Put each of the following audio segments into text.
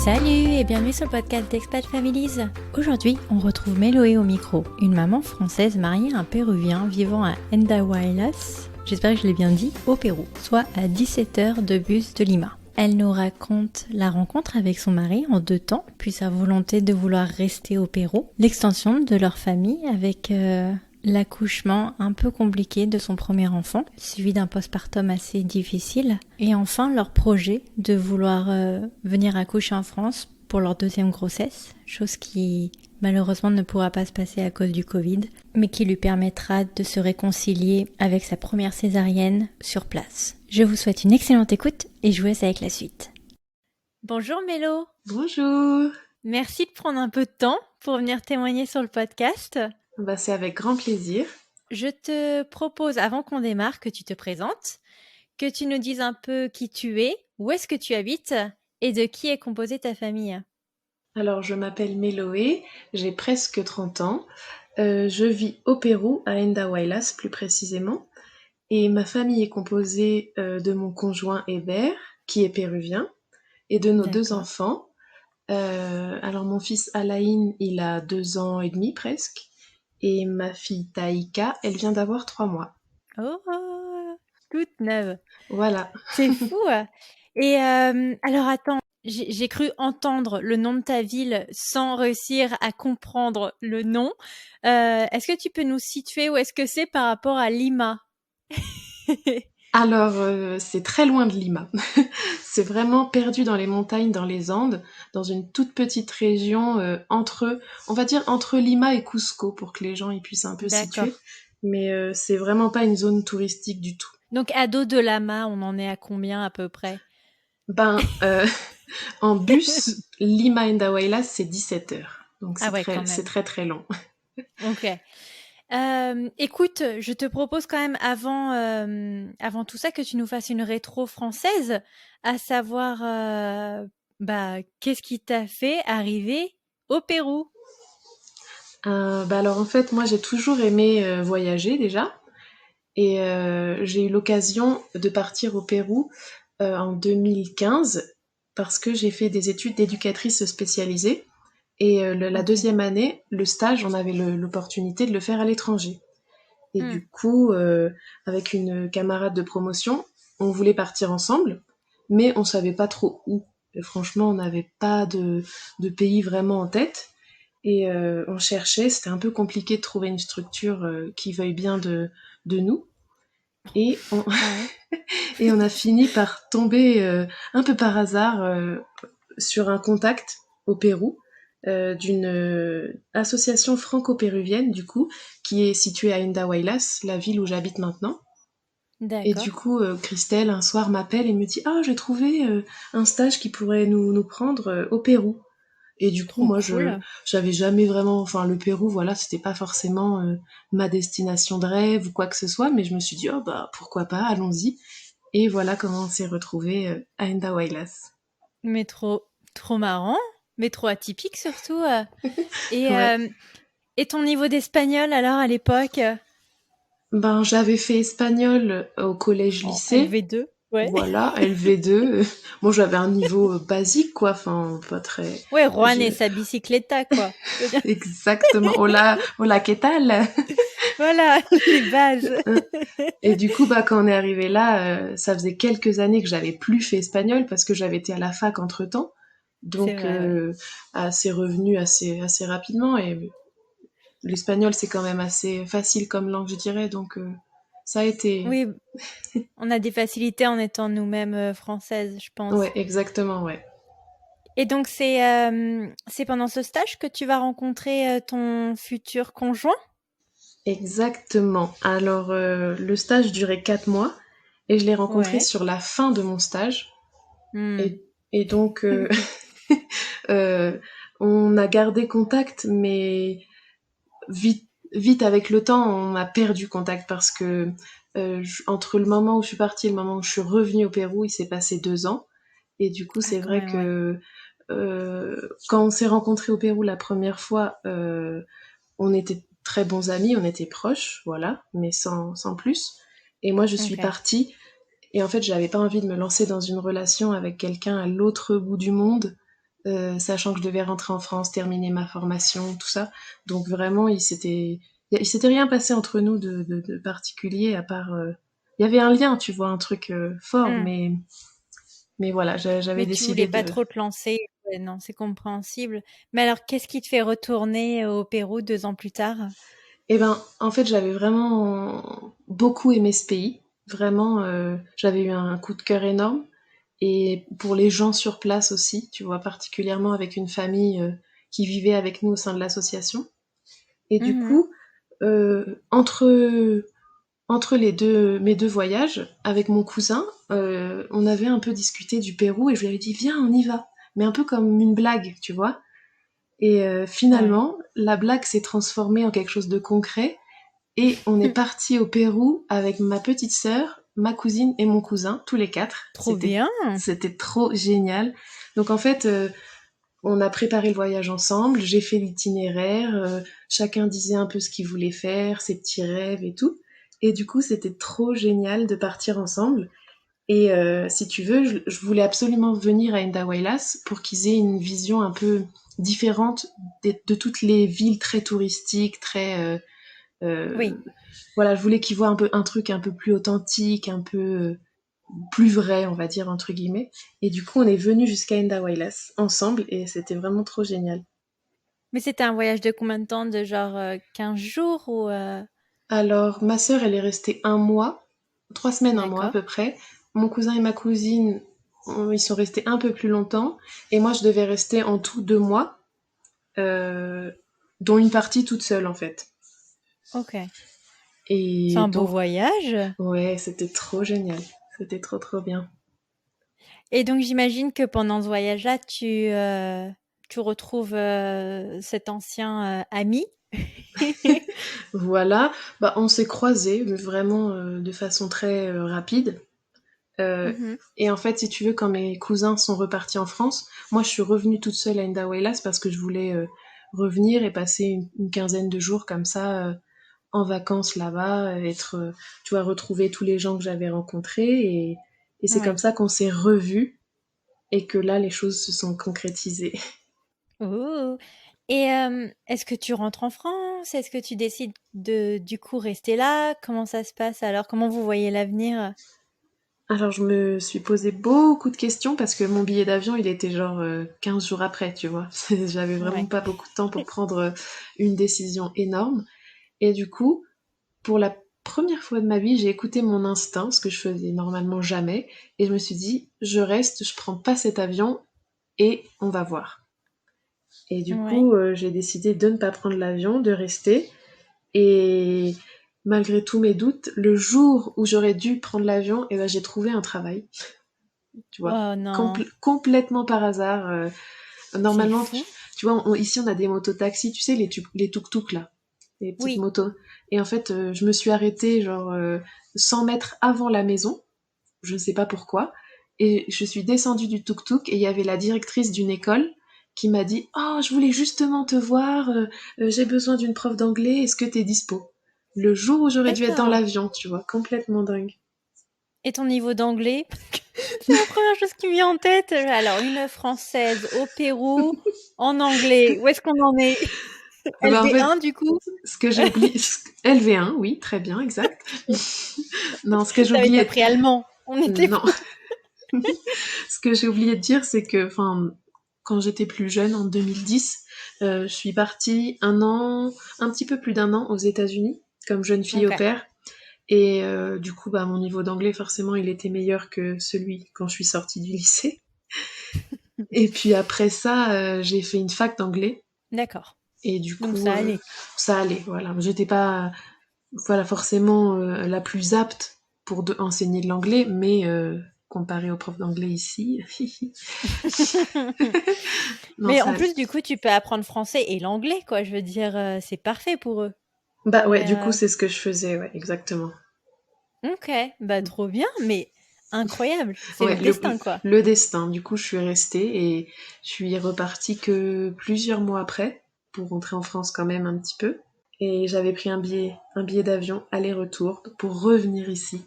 Salut et bienvenue sur le podcast d'Expat Families. Aujourd'hui, on retrouve Méloé au micro, une maman française mariée à un Péruvien vivant à Andahuaylas, j'espère que je l'ai bien dit, au Pérou, soit à 17 heures de bus de Lima. Elle nous raconte la rencontre avec son mari en 2 temps, puis sa volonté de vouloir rester au Pérou, l'extension de leur famille avec l'accouchement un peu compliqué de son premier enfant, suivi d'un postpartum assez difficile, et enfin leur projet de vouloir venir accoucher en France pour leur 2e grossesse, chose qui malheureusement ne pourra pas se passer à cause du Covid, mais qui lui permettra de se réconcilier avec sa première césarienne sur place. Je vous souhaite une excellente écoute et je vous laisse avec la suite. Bonjour Mélo. Bonjour. Merci de prendre un peu de temps pour venir témoigner sur le podcast. C'est avec grand plaisir. Je te propose, avant qu'on démarre, que tu te présentes, que tu nous dises un peu qui tu es, où est-ce que tu habites et de qui est composée ta famille. Alors, je m'appelle Méloé, j'ai presque 30 ans. Je vis au Pérou, à Andahuaylas plus précisément. Et ma famille est composée de mon conjoint Hébert, qui est péruvien, et de nos 2 enfants. Alors, mon fils Alain, il a 2 ans et demi presque. Et ma fille Taïka, elle vient d'avoir 3 mois. Oh, toute neuve. Voilà. C'est fou. Et alors attends, j'ai cru entendre le nom de ta ville sans réussir à comprendre le nom. Est-ce que tu peux nous situer où est-ce que c'est par rapport à Lima? Alors, c'est très loin de Lima. C'est vraiment perdu dans les montagnes, dans les Andes, dans une toute petite région on va dire entre Lima et Cusco, pour que les gens y puissent un peu situer. Mais c'est vraiment pas une zone touristique du tout. Donc à dos de Lama, on en est à combien à peu près? En bus, Lima Andahuaylas, c'est 17 heures. Donc c'est très très long. Ok. Écoute, je te propose quand même avant tout ça que tu nous fasses une rétro française, à savoir qu'est-ce qui t'a fait arriver au Pérou? Alors en fait, moi j'ai toujours aimé voyager déjà. Et j'ai eu l'occasion de partir au Pérou en 2015 parce que j'ai fait des études d'éducatrice spécialisée. Et la 2e année, le stage, on avait l'opportunité de le faire à l'étranger. Et du coup, avec une camarade de promotion, on voulait partir ensemble, mais on savait pas trop où. Et franchement, on n'avait pas de pays vraiment en tête. Et on cherchait, c'était un peu compliqué de trouver une structure qui veuille bien de nous. Et et on a fini par tomber un peu par hasard sur un contact au Pérou d'une association franco-péruvienne, du coup, qui est située à Andahuaylas, la ville où j'habite maintenant. Et du coup, Christelle, un soir, m'appelle et me dit « Ah, j'ai trouvé un stage qui pourrait nous prendre au Pérou. » Et du coup, moi, j'avais jamais vraiment... Enfin, le Pérou, voilà, c'était pas forcément ma destination de rêve ou quoi que ce soit, mais je me suis dit « Oh, pourquoi pas, allons-y. » Et voilà comment on s'est retrouvés à Andahuaylas. Mais trop marrant, mais trop atypique surtout. Et, Ouais. Et ton niveau d'espagnol alors à l'époque? J'avais fait espagnol au collège-lycée. LV2, ouais. Voilà, LV2. Moi, j'avais un niveau basique, quoi. Enfin, pas très... Ouais, Juan et sa bicycletta, quoi. Exactement. Hola, hola, ¿qué tal? Voilà, les bases. Et du coup, quand on est arrivé là, ça faisait quelques années que j'avais plus fait espagnol parce que j'avais été à la fac entre-temps. Donc, c'est revenu assez rapidement. Et l'espagnol, c'est quand même assez facile comme langue, je dirais. Donc, ça a été... Oui, on a des facilités en étant nous-mêmes françaises, je pense. Ouais, exactement, ouais. Et donc, c'est pendant ce stage que tu vas rencontrer ton futur conjoint? Exactement. Alors, le stage durait 4 mois et je l'ai rencontré sur la fin de mon stage. Et donc, on a gardé contact, mais vite avec le temps, on a perdu contact parce que entre le moment où je suis partie et le moment où je suis revenue au Pérou, il s'est passé 2 ans. Et du coup, c'est vrai que quand on s'est rencontrés au Pérou la première fois, on était très bons amis, on était proches, voilà, mais sans plus. Et moi, je suis partie. Et en fait, j'avais pas envie de me lancer dans une relation avec quelqu'un à l'autre bout du monde sachant que je devais rentrer en France, terminer ma formation, tout ça. Donc vraiment, il s'était rien passé entre nous de particulier, à part... il y avait un lien, tu vois, un truc fort, Hmm. mais voilà, j'avais Mais tu voulais décidé pas de... trop te lancer. Ouais, non, c'est compréhensible. Mais alors, qu'est-ce qui te fait retourner au Pérou 2 ans plus tard? Eh ben, en fait, j'avais vraiment beaucoup aimé ce pays. Vraiment, j'avais eu un coup de cœur énorme. Et pour les gens sur place aussi, tu vois, particulièrement avec une famille qui vivait avec nous au sein de l'association. Et du Mhm. coup, entre mes deux voyages, avec mon cousin, on avait un peu discuté du Pérou et je lui avais dit, viens, on y va. Mais un peu comme une blague, tu vois. Et Ouais. finalement, la blague s'est transformée en quelque chose de concret. Et on est parti au Pérou avec ma petite sœur, ma cousine et mon cousin, tous les quatre. Trop bien. C'était trop génial. Donc en fait, on a préparé le voyage ensemble, j'ai fait l'itinéraire, chacun disait un peu ce qu'il voulait faire, ses petits rêves et tout. Et du coup, c'était trop génial de partir ensemble. Et si tu veux, je voulais absolument venir à Enda pour qu'ils aient une vision un peu différente de toutes les villes très touristiques, très Oui. voilà, je voulais qu'ils voient un peu un truc un peu plus authentique, un peu plus vrai, on va dire entre guillemets. Et du coup, on est venu jusqu'à Enda ensemble et c'était vraiment trop génial. Mais c'était un voyage de combien de temps? De genre 15 jours ou... Alors, ma sœur, elle est restée un mois, 3 semaines, un mois à D'accord. peu près. Mon cousin et ma cousine, ils sont restés un peu plus longtemps. Et moi, je devais rester en tout 2 mois, euh, dont une partie toute seule en fait. Ok. C'est Et un beau donc, voyage. ouais, c'était trop génial. C'était trop trop bien. Et donc, j'imagine que pendant ce voyage-là, tu retrouves cet ancien ami. Voilà, bah, on s'est croisés, mais vraiment de façon très rapide. Euh, Mhm. et en fait, si tu veux, quand mes cousins sont repartis en France, moi je suis revenue toute seule à Indahuaylas parce que je voulais revenir et passer une quinzaine de jours comme ça en vacances là-bas, tu vois, retrouver tous les gens que j'avais rencontrés. Et c'est comme Oui. ça qu'on s'est revus et que là, les choses se sont concrétisées. Oh. Et est-ce que tu rentres en France? Est-ce que tu décides de du coup rester là? Comment ça se passe alors? Comment vous voyez l'avenir? Alors, je me suis posé beaucoup de questions parce que mon billet d'avion, il était genre 15 jours après, tu vois. J'avais vraiment Ouais. pas beaucoup de temps pour prendre une décision énorme. Et du coup, pour la première fois de ma vie, j'ai écouté mon instinct, ce que je faisais normalement jamais, et je me suis dit, je reste, je prends pas cet avion et on va voir. Et du Ouais. coup, j'ai décidé de ne pas prendre l'avion, de rester. Et malgré tous mes doutes, le jour où j'aurais dû prendre l'avion, eh ben, j'ai trouvé un travail, tu vois, Oh non, complètement par hasard. c'est Normalement, fou. tu vois, ici on a des mototaxis, tu sais, les tuk-tuk là, les petites Oui. motos. Et en fait, je me suis arrêtée genre 100 mètres avant la maison, je ne sais pas pourquoi, et je suis descendue du tuk-tuk et il y avait la directrice d'une école qui m'a dit «Oh, je voulais justement te voir, j'ai besoin d'une prof d'anglais, est-ce que t'es dispo?» Le jour où j'aurais dû être dans D'accord. l'avion, tu vois, complètement dingue. Et ton niveau d'anglais? C'est la première chose qui me vient en tête. Alors, une Française au Pérou, en anglais, où est-ce qu'on en est? Ah bah en fait, LV1 du coup? ce que j'ai oublié, LV1, oui, très bien, exact. Non, ce que j'ai T'avais pas oublié, pris allemand. On était non, fous. ce que j'ai oublié de dire, c'est que, enfin, quand j'étais plus jeune, en 2010, je suis partie un petit peu plus d'un an aux États-Unis, comme jeune fille au Ok. pair. Et du coup, bah, mon niveau d'anglais, forcément, il était meilleur que celui quand je suis sortie du lycée. Et puis après ça, j'ai fait une fac d'anglais. D'accord. Et du Donc coup, ça allait. ça allait, voilà. J'étais pas, voilà, forcément la plus apte pour enseigner de l'anglais, mais comparé aux profs d'anglais ici, non, Mais ça en allait. plus, du coup, tu peux apprendre français et l'anglais, quoi. Je veux dire, c'est parfait pour eux. Bah ouais, Mais du coup, c'est ce que je faisais, ouais, exactement. ok, bah trop bien, mais incroyable. C'est le Ouais, destin, quoi. le destin. Du coup, je suis restée et je suis repartie que plusieurs mois après pour rentrer en France quand même un petit peu. Et j'avais pris un billet d'avion aller-retour pour revenir ici.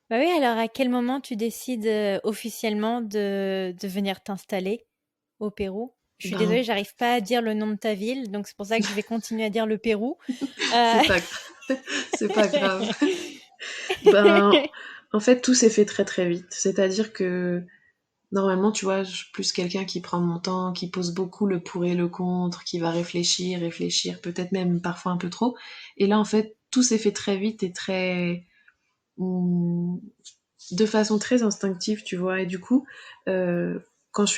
Bah oui, alors à quel moment tu décides officiellement de venir t'installer? au Pérou. Je suis Ben, désolée, j'arrive pas à dire le nom de ta ville, donc c'est pour ça que je vais continuer à dire le Pérou. Euh, c'est pas, c'est pas grave. Ben, en fait, tout s'est fait très très vite. C'est-à-dire que normalement, tu vois, je suis plus quelqu'un qui prend mon temps, qui pose beaucoup le pour et le contre, qui va réfléchir, réfléchir, peut-être même parfois un peu trop. Et là, en fait, tout s'est fait très vite et très, hum, de façon très instinctive, tu vois. Et du coup, euh,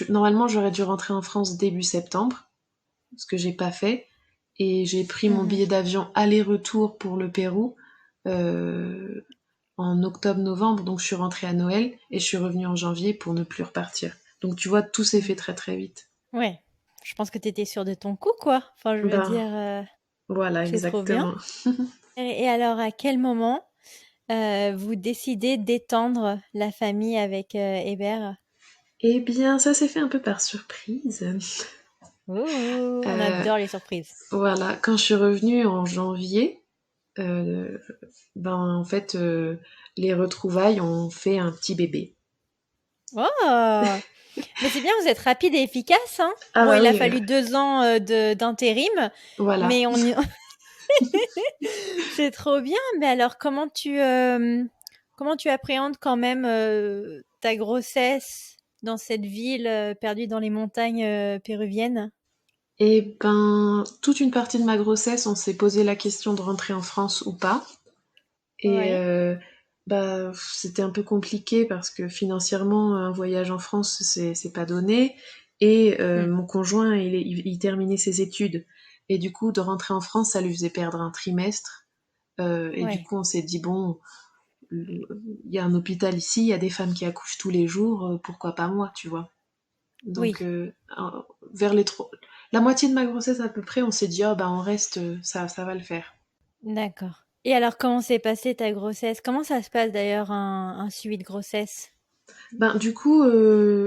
normalement, j'aurais dû rentrer en France début septembre, ce que j'ai pas fait. Et j'ai pris mon mhm. billet d'avion aller-retour pour le Pérou euh, en octobre-novembre. Donc, je suis rentrée à Noël et je suis revenue en janvier pour ne plus repartir. Donc, tu vois, tout s'est fait très très vite. Ouais, je pense que tu étais sûre de ton coup, quoi. Enfin, je veux Ben, dire, voilà, c'est trop bien. exactement. Et alors, à quel moment vous décidez d'étendre la famille avec Hébert? Eh bien, ça s'est fait un peu par surprise. Ouh, on Euh, adore les surprises. voilà, quand je suis revenue en janvier, euh, ben en fait, les retrouvailles ont fait un petit bébé. Oh! Mais c'est bien, vous êtes rapide et efficace, hein? Ah Bon, bah il a oui, fallu 2 ans d'intérim, voilà. mais on y... c'est trop bien. Mais alors, comment tu appréhendes quand même ta grossesse dans cette ville perdue dans les montagnes péruviennes? Et ben, toute une partie de ma grossesse, on s'est posé la question de rentrer en France ou pas. Et Ouais. bah, c'était un peu compliqué parce que financièrement, un voyage en France, c'est pas donné. Et Hmm. mon conjoint, il terminait ses études. Et du coup, de rentrer en France, ça lui faisait perdre un trimestre. Et du Ouais. coup, on s'est dit, bon, il y a un hôpital ici, il y a des femmes qui accouchent tous les jours, pourquoi pas moi, tu vois. Donc, Oui. vers la moitié de ma grossesse à peu près, on s'est dit, oh, bah, on reste, ça va le faire. D'accord. Et alors, comment s'est passée ta grossesse? Comment ça se passe d'ailleurs un suivi de grossesse? Ben, du coup,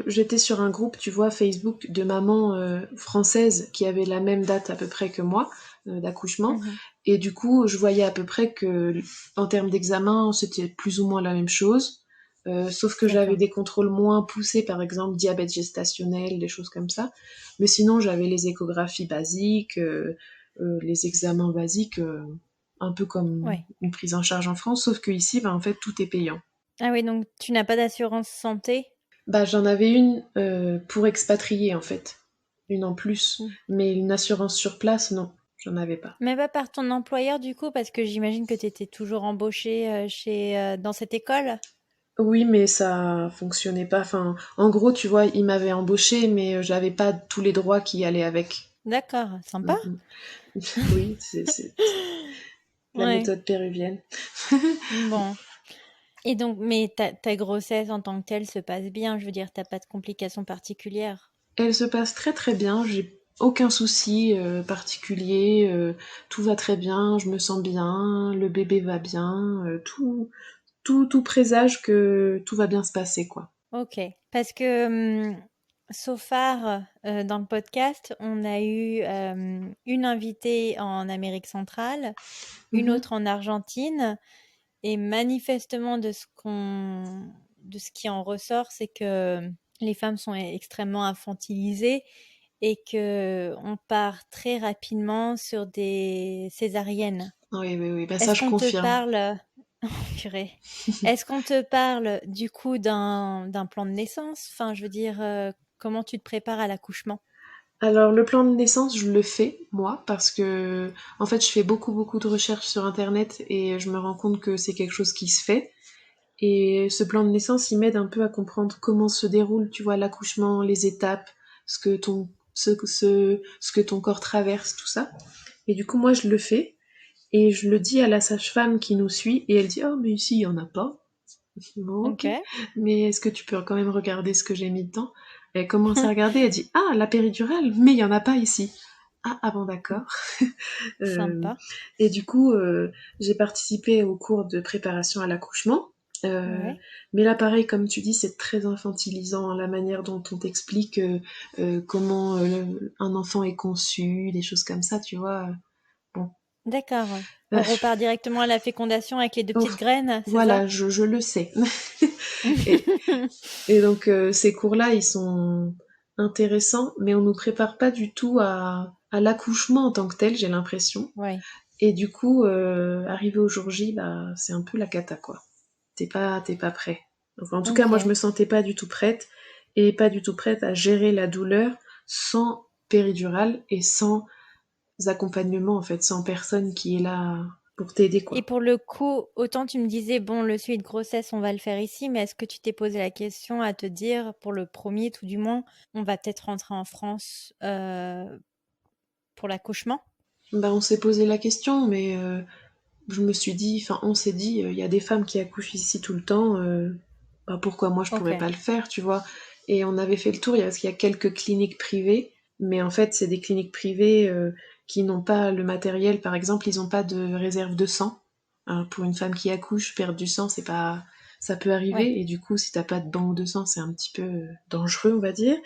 j'étais sur un groupe, tu vois, Facebook de mamans françaises qui avaient la même date à peu près que moi d'accouchement. Mhm. Et du coup, je voyais à peu près que, en termes d'examen, c'était plus ou moins la même chose. Sauf que j'avais D'accord. des contrôles moins poussés, par exemple diabète gestationnel, des choses comme ça. Mais sinon, j'avais les échographies basiques, les examens basiques, un peu comme Ouais. une prise en charge en France. Sauf que ici, ben, en fait, tout est payant. Ah oui, donc tu n'as pas d'assurance santé? Bah, j'en avais une pour expatrier en fait, une en plus, Mm. mais une assurance sur place, non, j'en avais pas. Mais pas par ton employeur du coup, parce que j'imagine que tu étais toujours embauchée dans cette école? Oui, mais ça fonctionnait pas. Enfin, en gros, tu vois, il m'avait embauché, mais j'avais pas tous les droits qui allaient avec. D'accord, sympa. Mhm. Oui, c'est la Ouais, méthode péruvienne. bon. Et donc, mais ta grossesse en tant que telle se passe bien, je veux dire, t'as pas de complications particulières. Elle se passe très très bien. J'ai aucun souci particulier. Tout va très bien. Je me sens bien. Le bébé va bien. Tout présage que tout va bien se passer, quoi. Ok, parce que so far, dans le podcast, on a eu une invitée en Amérique centrale, une Mhm. autre en Argentine, et manifestement de ce qui en ressort, c'est que les femmes sont extrêmement infantilisées et que on part très rapidement sur des césariennes. Oui, oui, oui. Bah, ça, Est-ce je qu'on te confirme. parle Oh, purée. Est-ce qu'on te parle du coup d'un plan de naissance? Enfin, je veux dire, comment tu te prépares à l'accouchement? Alors, le plan de naissance, je le fais, moi, parce que, en fait, je fais beaucoup, beaucoup de recherches sur Internet et je me rends compte que c'est quelque chose qui se fait. Et ce plan de naissance, il m'aide un peu à comprendre comment se déroule, tu vois, l'accouchement, les étapes, ce que ton corps traverse, tout ça. Et du coup, moi, je le fais et je le dis à la sage-femme qui nous suit et elle dit, oh, mais ici, il y en a pas. Bon, Ok. ok. Mais est-ce que tu peux quand même regarder ce que j'ai mis dedans? Elle commence à regarder, elle dit, ah, la péridurale, mais il y en a pas ici. Ah, ah bon, d'accord. Euh, Sympa. et du coup, j'ai participé au cours de préparation à l'accouchement. Euh, Ouais. mais là, pareil, comme tu dis, c'est très infantilisant, la manière dont on t'explique comment un enfant est conçu, des choses comme ça, tu vois. Bon. D'accord. On repart directement à la fécondation avec les deux Oh, petites graines, c'est ça? voilà, je le sais. Et, et donc, ces cours-là, ils sont intéressant, mais on nous prépare pas du tout à l'accouchement en tant que tel, j'ai l'impression. Ouais. Et du coup, arrivé au jour J, bah, c'est un peu la cata, quoi. T'es pas prêt. Enfin, en tout cas, moi, je Ok. me sentais pas du tout prête et pas du tout prête à gérer la douleur sans péridurale et sans accompagnement, en fait, sans personne qui est là pour t'aider, Et quoi. pour le coup, autant tu me disais, bon, le suivi de grossesse, on va le faire ici, mais est-ce que tu t'es posé la question à te dire, pour le premier tout du moins, on va peut-être rentrer en France pour l'accouchement? Bah, on s'est posé la question, mais je me suis dit, enfin, on s'est dit, il y a des femmes qui accouchent ici tout le temps, bah, pourquoi moi je Ok. pourrais pas le faire, tu vois? Et on avait fait le tour, parce qu'il y a quelques cliniques privées, mais en fait, c'est des cliniques privées qui n'ont pas le matériel, par exemple, ils n'ont pas de réserve de sang. Hein, pour une femme qui accouche, perdre du sang, c'est pas, ça peut Ouais. arriver, et du coup, si t'as pas de banque de sang, c'est un petit peu dangereux, on va dire.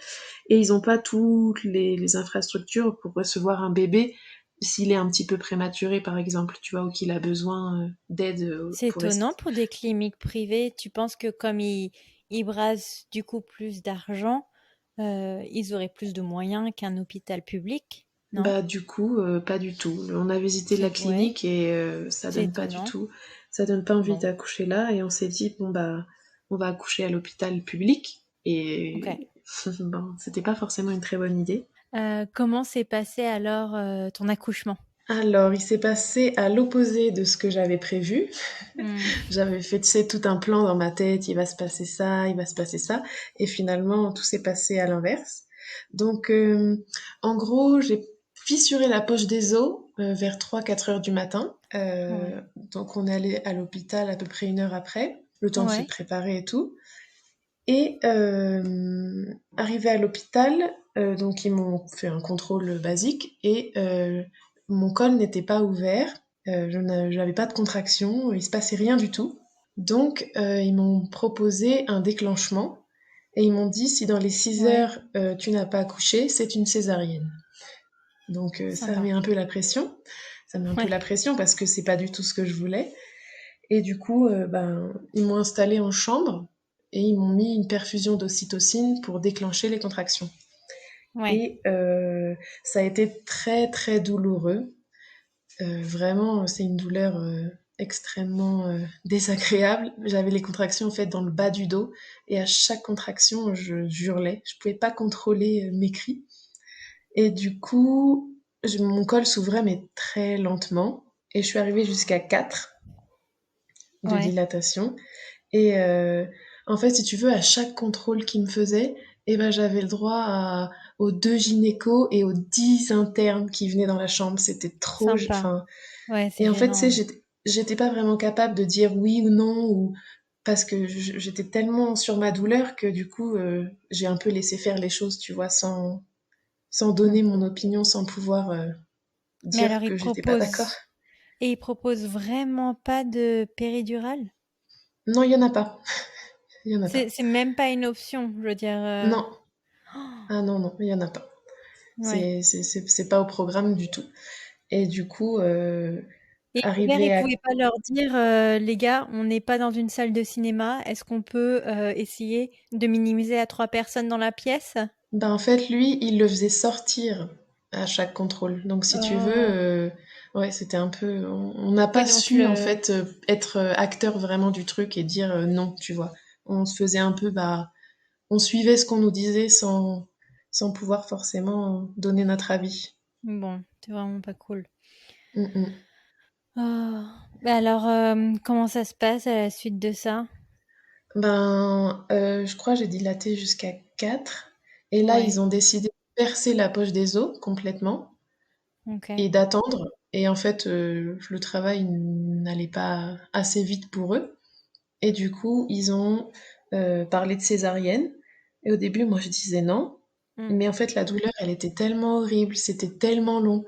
Et ils n'ont pas toutes les infrastructures pour recevoir un bébé s'il est un petit peu prématuré, par exemple, tu vois, ou qu'il a besoin d'aide C'est pour rester. étonnant pour des cliniques privées. Tu penses que comme ils brassent du coup plus d'argent, ils auraient plus de moyens qu'un hôpital public, non? Bah, du coup, pas du tout. On a visité la C'est ouais, clinique et ça c'est donne pas du étonnant. tout. Ça donne pas envie Bon, d'accoucher là. Et on s'est dit, bon, bah, on va accoucher à l'hôpital public. ok. Et bon, c'était pas forcément une très bonne idée. Comment s'est passé alors ton accouchement? Alors, il s'est passé à l'opposé de ce que j'avais prévu. Hmm. J'avais fait, tu sais, tout un plan dans ma tête, il va se passer ça, il va se passer ça, et finalement, tout s'est passé à l'inverse. Donc, en gros, j'ai fissuré la poche des os vers 3-4 heures du matin. Ouais. Donc, on est allé à l'hôpital à peu près 1 heure après, le temps de se Ouais. préparer et tout. Et arrivé à l'hôpital, donc ils m'ont fait un contrôle basique et mon col n'était pas ouvert, j'avais pas de contraction, il se passait rien du tout. Donc ils m'ont proposé un déclenchement et ils m'ont dit si dans les 6 Ouais. heures tu n'as pas accouché, c'est une césarienne. Donc ça Sympa. met un peu la pression, ça met un peu Ouais. la pression parce que c'est pas du tout ce que je voulais. Et du coup, ben, ils m'ont installée en chambre et ils m'ont mis une perfusion d'ocytocine pour déclencher les contractions. Ouais. Et ça a été très très douloureux. Vraiment, c'est une douleur extrêmement désagréable. J'avais les contractions en fait dans le bas du dos et à chaque contraction, je hurlais. Je pouvais pas contrôler mes cris. Et du coup, mon col s'ouvrait mais très lentement et je suis arrivée jusqu'à 4 de Ouais. dilatation. Et en fait, si tu veux, à chaque contrôle qu'il me faisait, eh ben, j'avais le droit aux 2 gynécos et aux 10 internes qui venaient dans la chambre. C'était trop... Sympa. Enfin, Ouais, c'est et en fait, tu sais, gênant. j'étais pas vraiment capable de dire oui ou non, ou parce que j'étais tellement sur ma douleur que du coup, j'ai un peu laissé faire les choses, tu vois, sans Hmm. donner mon opinion, sans pouvoir Mais dire alors, que j'étais pas d'accord. ils proposent vraiment pas de péridurale? Non, il y en a pas. Il y en a pas. C'est même pas une option, je veux dire. Non. Ah non, non, il y en a pas. Ouais. C'est pas au programme du tout. Et du coup, Et l'hiver, ils arrivé à... pouvaient pas leur dire, les gars, on n'est pas dans une salle de cinéma. Est-ce qu'on peut essayer de minimiser à 3 personnes dans la pièce? Ben, en fait, lui, il le faisait sortir à chaque contrôle. Donc, si tu veux, Oh. ouais, c'était un peu... On n'a Oui, pas donc su, en fait, être acteur vraiment du truc et dire non, tu vois. On se faisait un peu, bah... On suivait ce qu'on nous disait sans pouvoir forcément donner notre avis. bon, c'est vraiment pas cool. Mm, mm. Oh. Bah alors, comment ça se passe à la suite de ça? Ben, je crois que j'ai dilaté jusqu'à 4. Et là, ils Ouais, ont décidé de percer la poche des os complètement ok. et d'attendre. Et en fait, le travail n'allait pas assez vite pour eux. Et du coup, ils ont parlé de césarienne. Et au début, moi, je disais non. Hmm, Mais en fait, la douleur, elle était tellement horrible, c'était tellement long,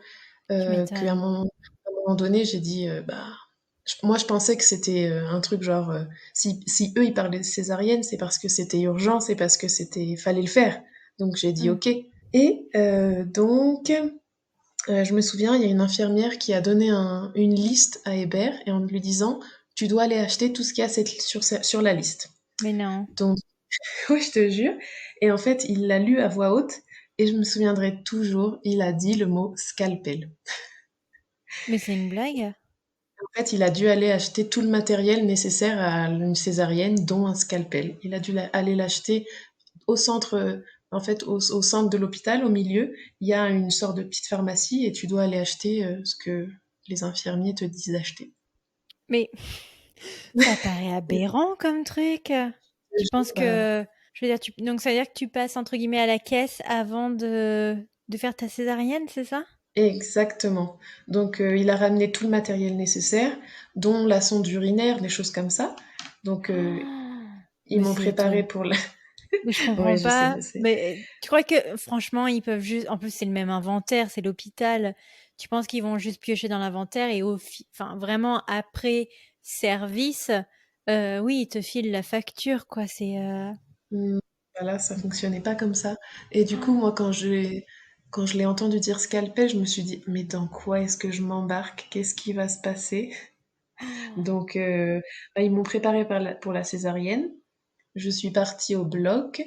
tu qu'à m'étonnes. un moment donné, j'ai dit, bah, moi, je pensais que c'était un truc genre, si eux, ils parlaient de césarienne, c'est parce que c'était urgent, c'est parce que fallait le faire. Donc, j'ai dit Hmm, OK. Et donc, je me souviens, il y a une infirmière qui a donné une liste à Hébert et en lui disant, tu dois aller acheter tout ce qu'il y a sur la liste. mais non. Donc, oui, je te jure. Et en fait, il l'a lu à voix haute et je me souviendrai toujours, il a dit le mot scalpel. Mais c'est une blague? En fait, il a dû aller acheter tout le matériel nécessaire à une césarienne, dont un scalpel. Il a dû aller l'acheter au centre, en fait, au centre de l'hôpital, au milieu, il y a une sorte de petite pharmacie et tu dois aller acheter ce que les infirmiers te disent d'acheter. Mais ça paraît aberrant comme truc. Tu penses Bah, que, je veux dire, donc ça veut dire que tu passes entre guillemets à la caisse avant de faire ta césarienne, c'est ça? exactement. Donc, il a ramené tout le matériel nécessaire, dont la sonde urinaire, des choses comme ça. Donc, Oh, ils mais m'ont c'est préparé étonnant. pour la... Mais je Ouais, comprends je sais, pas. je sais. Mais tu crois que franchement, ils peuvent juste. En plus, c'est le même inventaire, c'est l'hôpital. Tu penses qu'ils vont juste piocher dans l'inventaire et enfin vraiment après service, oui, ils te filent la facture, quoi. C'est. Mmh, voilà, ça fonctionnait pas comme ça. Et du coup, moi, quand je l'ai entendu dire scalpel, je me suis dit, mais dans quoi est-ce que je m'embarque? Qu'est-ce qui va se passer? Donc, bah, ils m'ont préparée pour la césarienne. Je suis partie au bloc.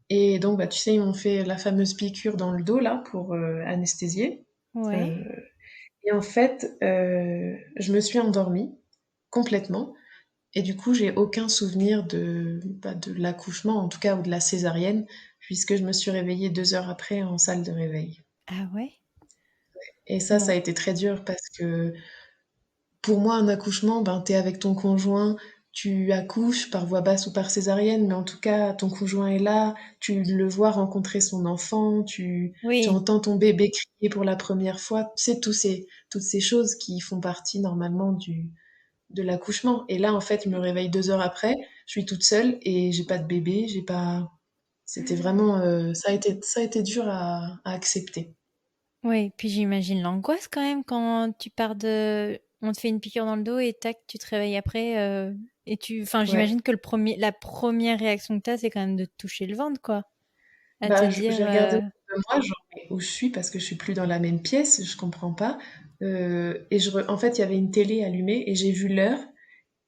Et donc, bah, tu sais, ils m'ont fait la fameuse piqûre dans le dos, là, pour anesthésier. Ouais. Euh, et en fait, je me suis endormie complètement. Et du coup, j'ai aucun souvenir de l'accouchement, en tout cas, ou de la césarienne, puisque je me suis réveillée 2 heures après en salle de réveil. Ah ouais? Et ça Bon. a été très dur parce que pour moi, un accouchement, ben, t'es avec ton conjoint, tu accouches par voie basse ou par césarienne, mais en tout cas, ton conjoint est là, tu le vois rencontrer son enfant, tu Oui. entends ton bébé crier pour la première fois. Tu sais, toutes ces choses qui font partie normalement de l'accouchement. Et là, en fait, je me réveille 2 heures après, je suis toute seule et j'ai pas de bébé, j'ai pas. C'était vraiment, ça a été dur à accepter. Oui. Puis j'imagine l'angoisse quand même quand tu pars de. On te fait une piqûre dans le dos et tac, tu te réveilles après. Et tu. Enfin, Ouais. j'imagine que la première réaction que t'as, c'est quand même de te toucher le ventre, quoi. À te Bah, dire. j'ai regardé autour de moi, genre, mais où je suis parce que je suis plus dans la même pièce, je comprends pas. Et en fait, il y avait une télé allumée et j'ai vu l'heure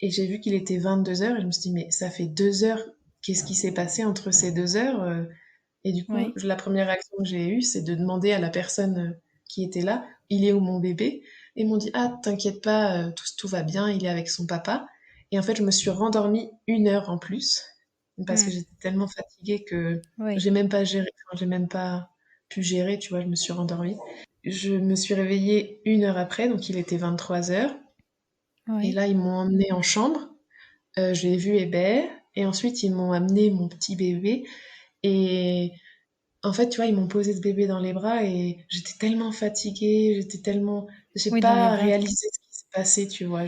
et j'ai vu qu'il était 22 heures et je me suis dit, mais ça fait 2 heures, qu'est-ce qui s'est passé entre ces 2 heures? Et du coup, Ouais. la première réaction que j'ai eue, c'est de demander à la personne qui était là, il est où mon bébé? Et ils m'ont dit, ah, t'inquiète pas, tout va bien, il est avec son papa. Et en fait, je me suis rendormie 1 heure en plus, parce que Hmm. j'étais tellement fatiguée que Oui. j'ai même pas géré, enfin, j'ai même pas pu gérer, tu vois, je me suis rendormie. Je me suis réveillée 1 heure après, donc il était 23 heures. Et Oui. là, ils m'ont emmenée en chambre, je l'ai vu Hébert, et ensuite ils m'ont amené mon petit bébé. Et en fait, tu vois, ils m'ont posé ce bébé dans les bras et j'étais tellement fatiguée, j'ai Oui, dans les pas vagues. réalisé ce qui s'est passé, tu vois,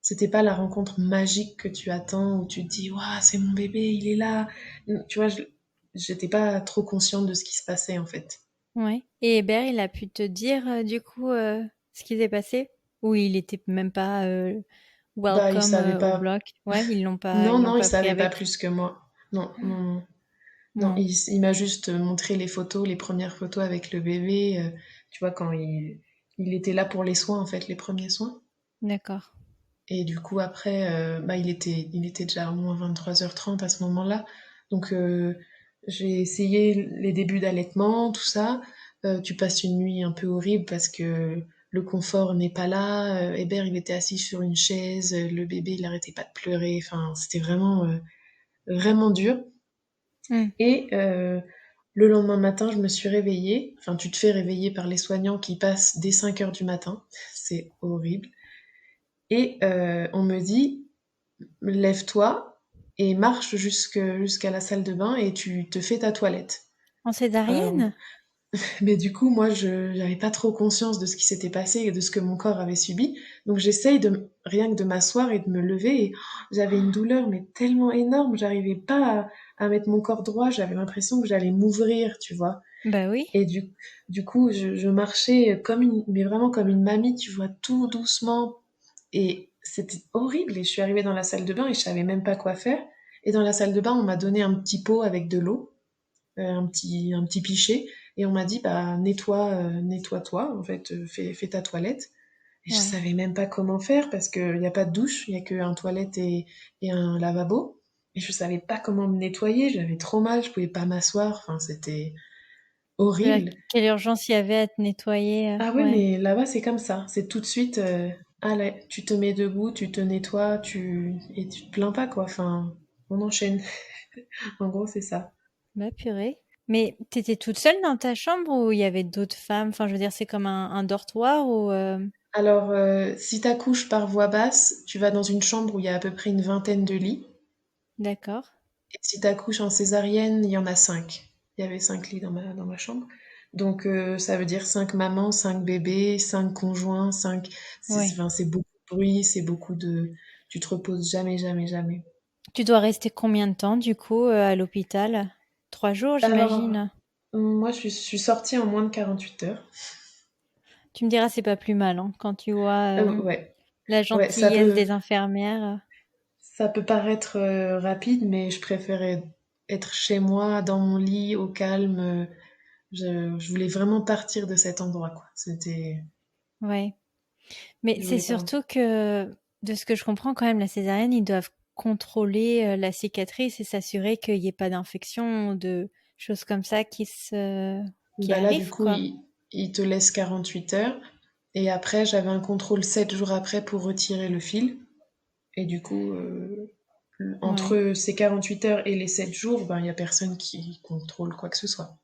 c'était pas la rencontre magique que tu attends où tu te dis, waouh, c'est mon bébé, il est là. Tu vois, j'étais pas trop consciente de ce qui se passait, en fait. Ouais. Et Hébert, il a pu te dire du coup ce qui s'est passé? Ou il était même pas Bah, il welcome savait au pas. bloc? Ouais, Non, ils l'ont non, il pas pris savait pas avec. plus que moi. Non, non, non. Non, Non, il m'a juste montré les photos, les premières photos avec le bébé, tu vois, il était là pour les soins, en fait, les premiers soins. d'accord. Et du coup, après, bah, il était déjà au moins 23h30 à ce moment-là. Donc, j'ai essayé les débuts d'allaitement, tout ça. Tu passes une nuit un peu horrible parce que le confort n'est pas là. Hébert, il était assis sur une chaise. Le bébé, il arrêtait pas de pleurer. Enfin, c'était vraiment, vraiment dur. Hmm. Et le lendemain matin, je me suis réveillée. Enfin, tu te fais réveiller par les soignants qui passent dès 5 heures du matin. C'est horrible. Et on me dit, lève-toi et marche jusqu'à la salle de bain et tu te fais ta toilette. En Euh, césarienne? mais du coup, moi, je n'avais pas trop conscience de ce qui s'était passé et de ce que mon corps avait subi. Donc j'essaye rien que de m'asseoir et de me lever. Et j'avais une douleur, mais tellement énorme, j'arrivais pas à mettre mon corps droit. J'avais l'impression que j'allais m'ouvrir, tu vois. Bah oui. Et du coup, je marchais mais vraiment comme une mamie, tu vois, tout doucement. Et c'était horrible. Et je suis arrivée dans la salle de bain et je savais même pas quoi faire. Et dans la salle de bain, on m'a donné un petit pot avec de l'eau, un petit pichet. Et on m'a dit, bah, nettoie-toi, en fait, fais ta toilette. Et je Ouais. savais même pas comment faire parce qu'il n'y a pas de douche, il n'y a qu'un toilette et un lavabo. et je savais pas comment me nettoyer, j'avais trop mal, je pouvais pas m'asseoir, enfin c'était horrible. Quelle urgence il y avait à te nettoyer, Ah ouais, ouais. mais là-bas c'est comme ça, c'est tout de suite, allez, tu te mets debout, tu te nettoies, et tu te plains pas quoi, enfin, on enchaîne. En gros, c'est ça. Bah purée. Mais t'étais toute seule dans ta chambre ou il y avait d'autres femmes? Enfin, je veux dire, c'est comme un dortoir ou Alors, si t'accouches par voie basse, tu vas dans une chambre où il y a à peu près une vingtaine de lits. D'accord. Et si t'accouches en césarienne, il y en a 5. Il y avait 5 lits dans ma chambre. Donc, ça veut dire 5 mamans, 5 bébés, 5 conjoints, 5. Ouais. Enfin, c'est beaucoup de bruit, c'est beaucoup de. Tu te reposes jamais, jamais, jamais. Tu dois rester combien de temps du coup à l'hôpital? 3 jours, Alors, j'imagine. moi, je suis sortie en moins de 48 heures. Tu me diras, c'est pas plus mal, hein, quand tu vois Ouais, la ouais, gentillesse des infirmières. ça peut paraître rapide, mais je préférais être chez moi, dans mon lit, au calme. Je voulais vraiment partir de cet endroit, quoi. Ouais. Mais Je c'est voulais pas. surtout que, de ce que je comprends quand même, la césarienne, ils doivent contrôler la cicatrice et s'assurer qu'il n'y ait pas d'infection ou de choses comme ça qui Bah là, du arrivent, coup, quoi. il te laisse 48 heures. Et après, j'avais un contrôle 7 jours après pour retirer le fil. Et du coup, Ouais. entre ces 48 heures et les 7 jours, ben, il y a personne qui contrôle quoi que ce soit.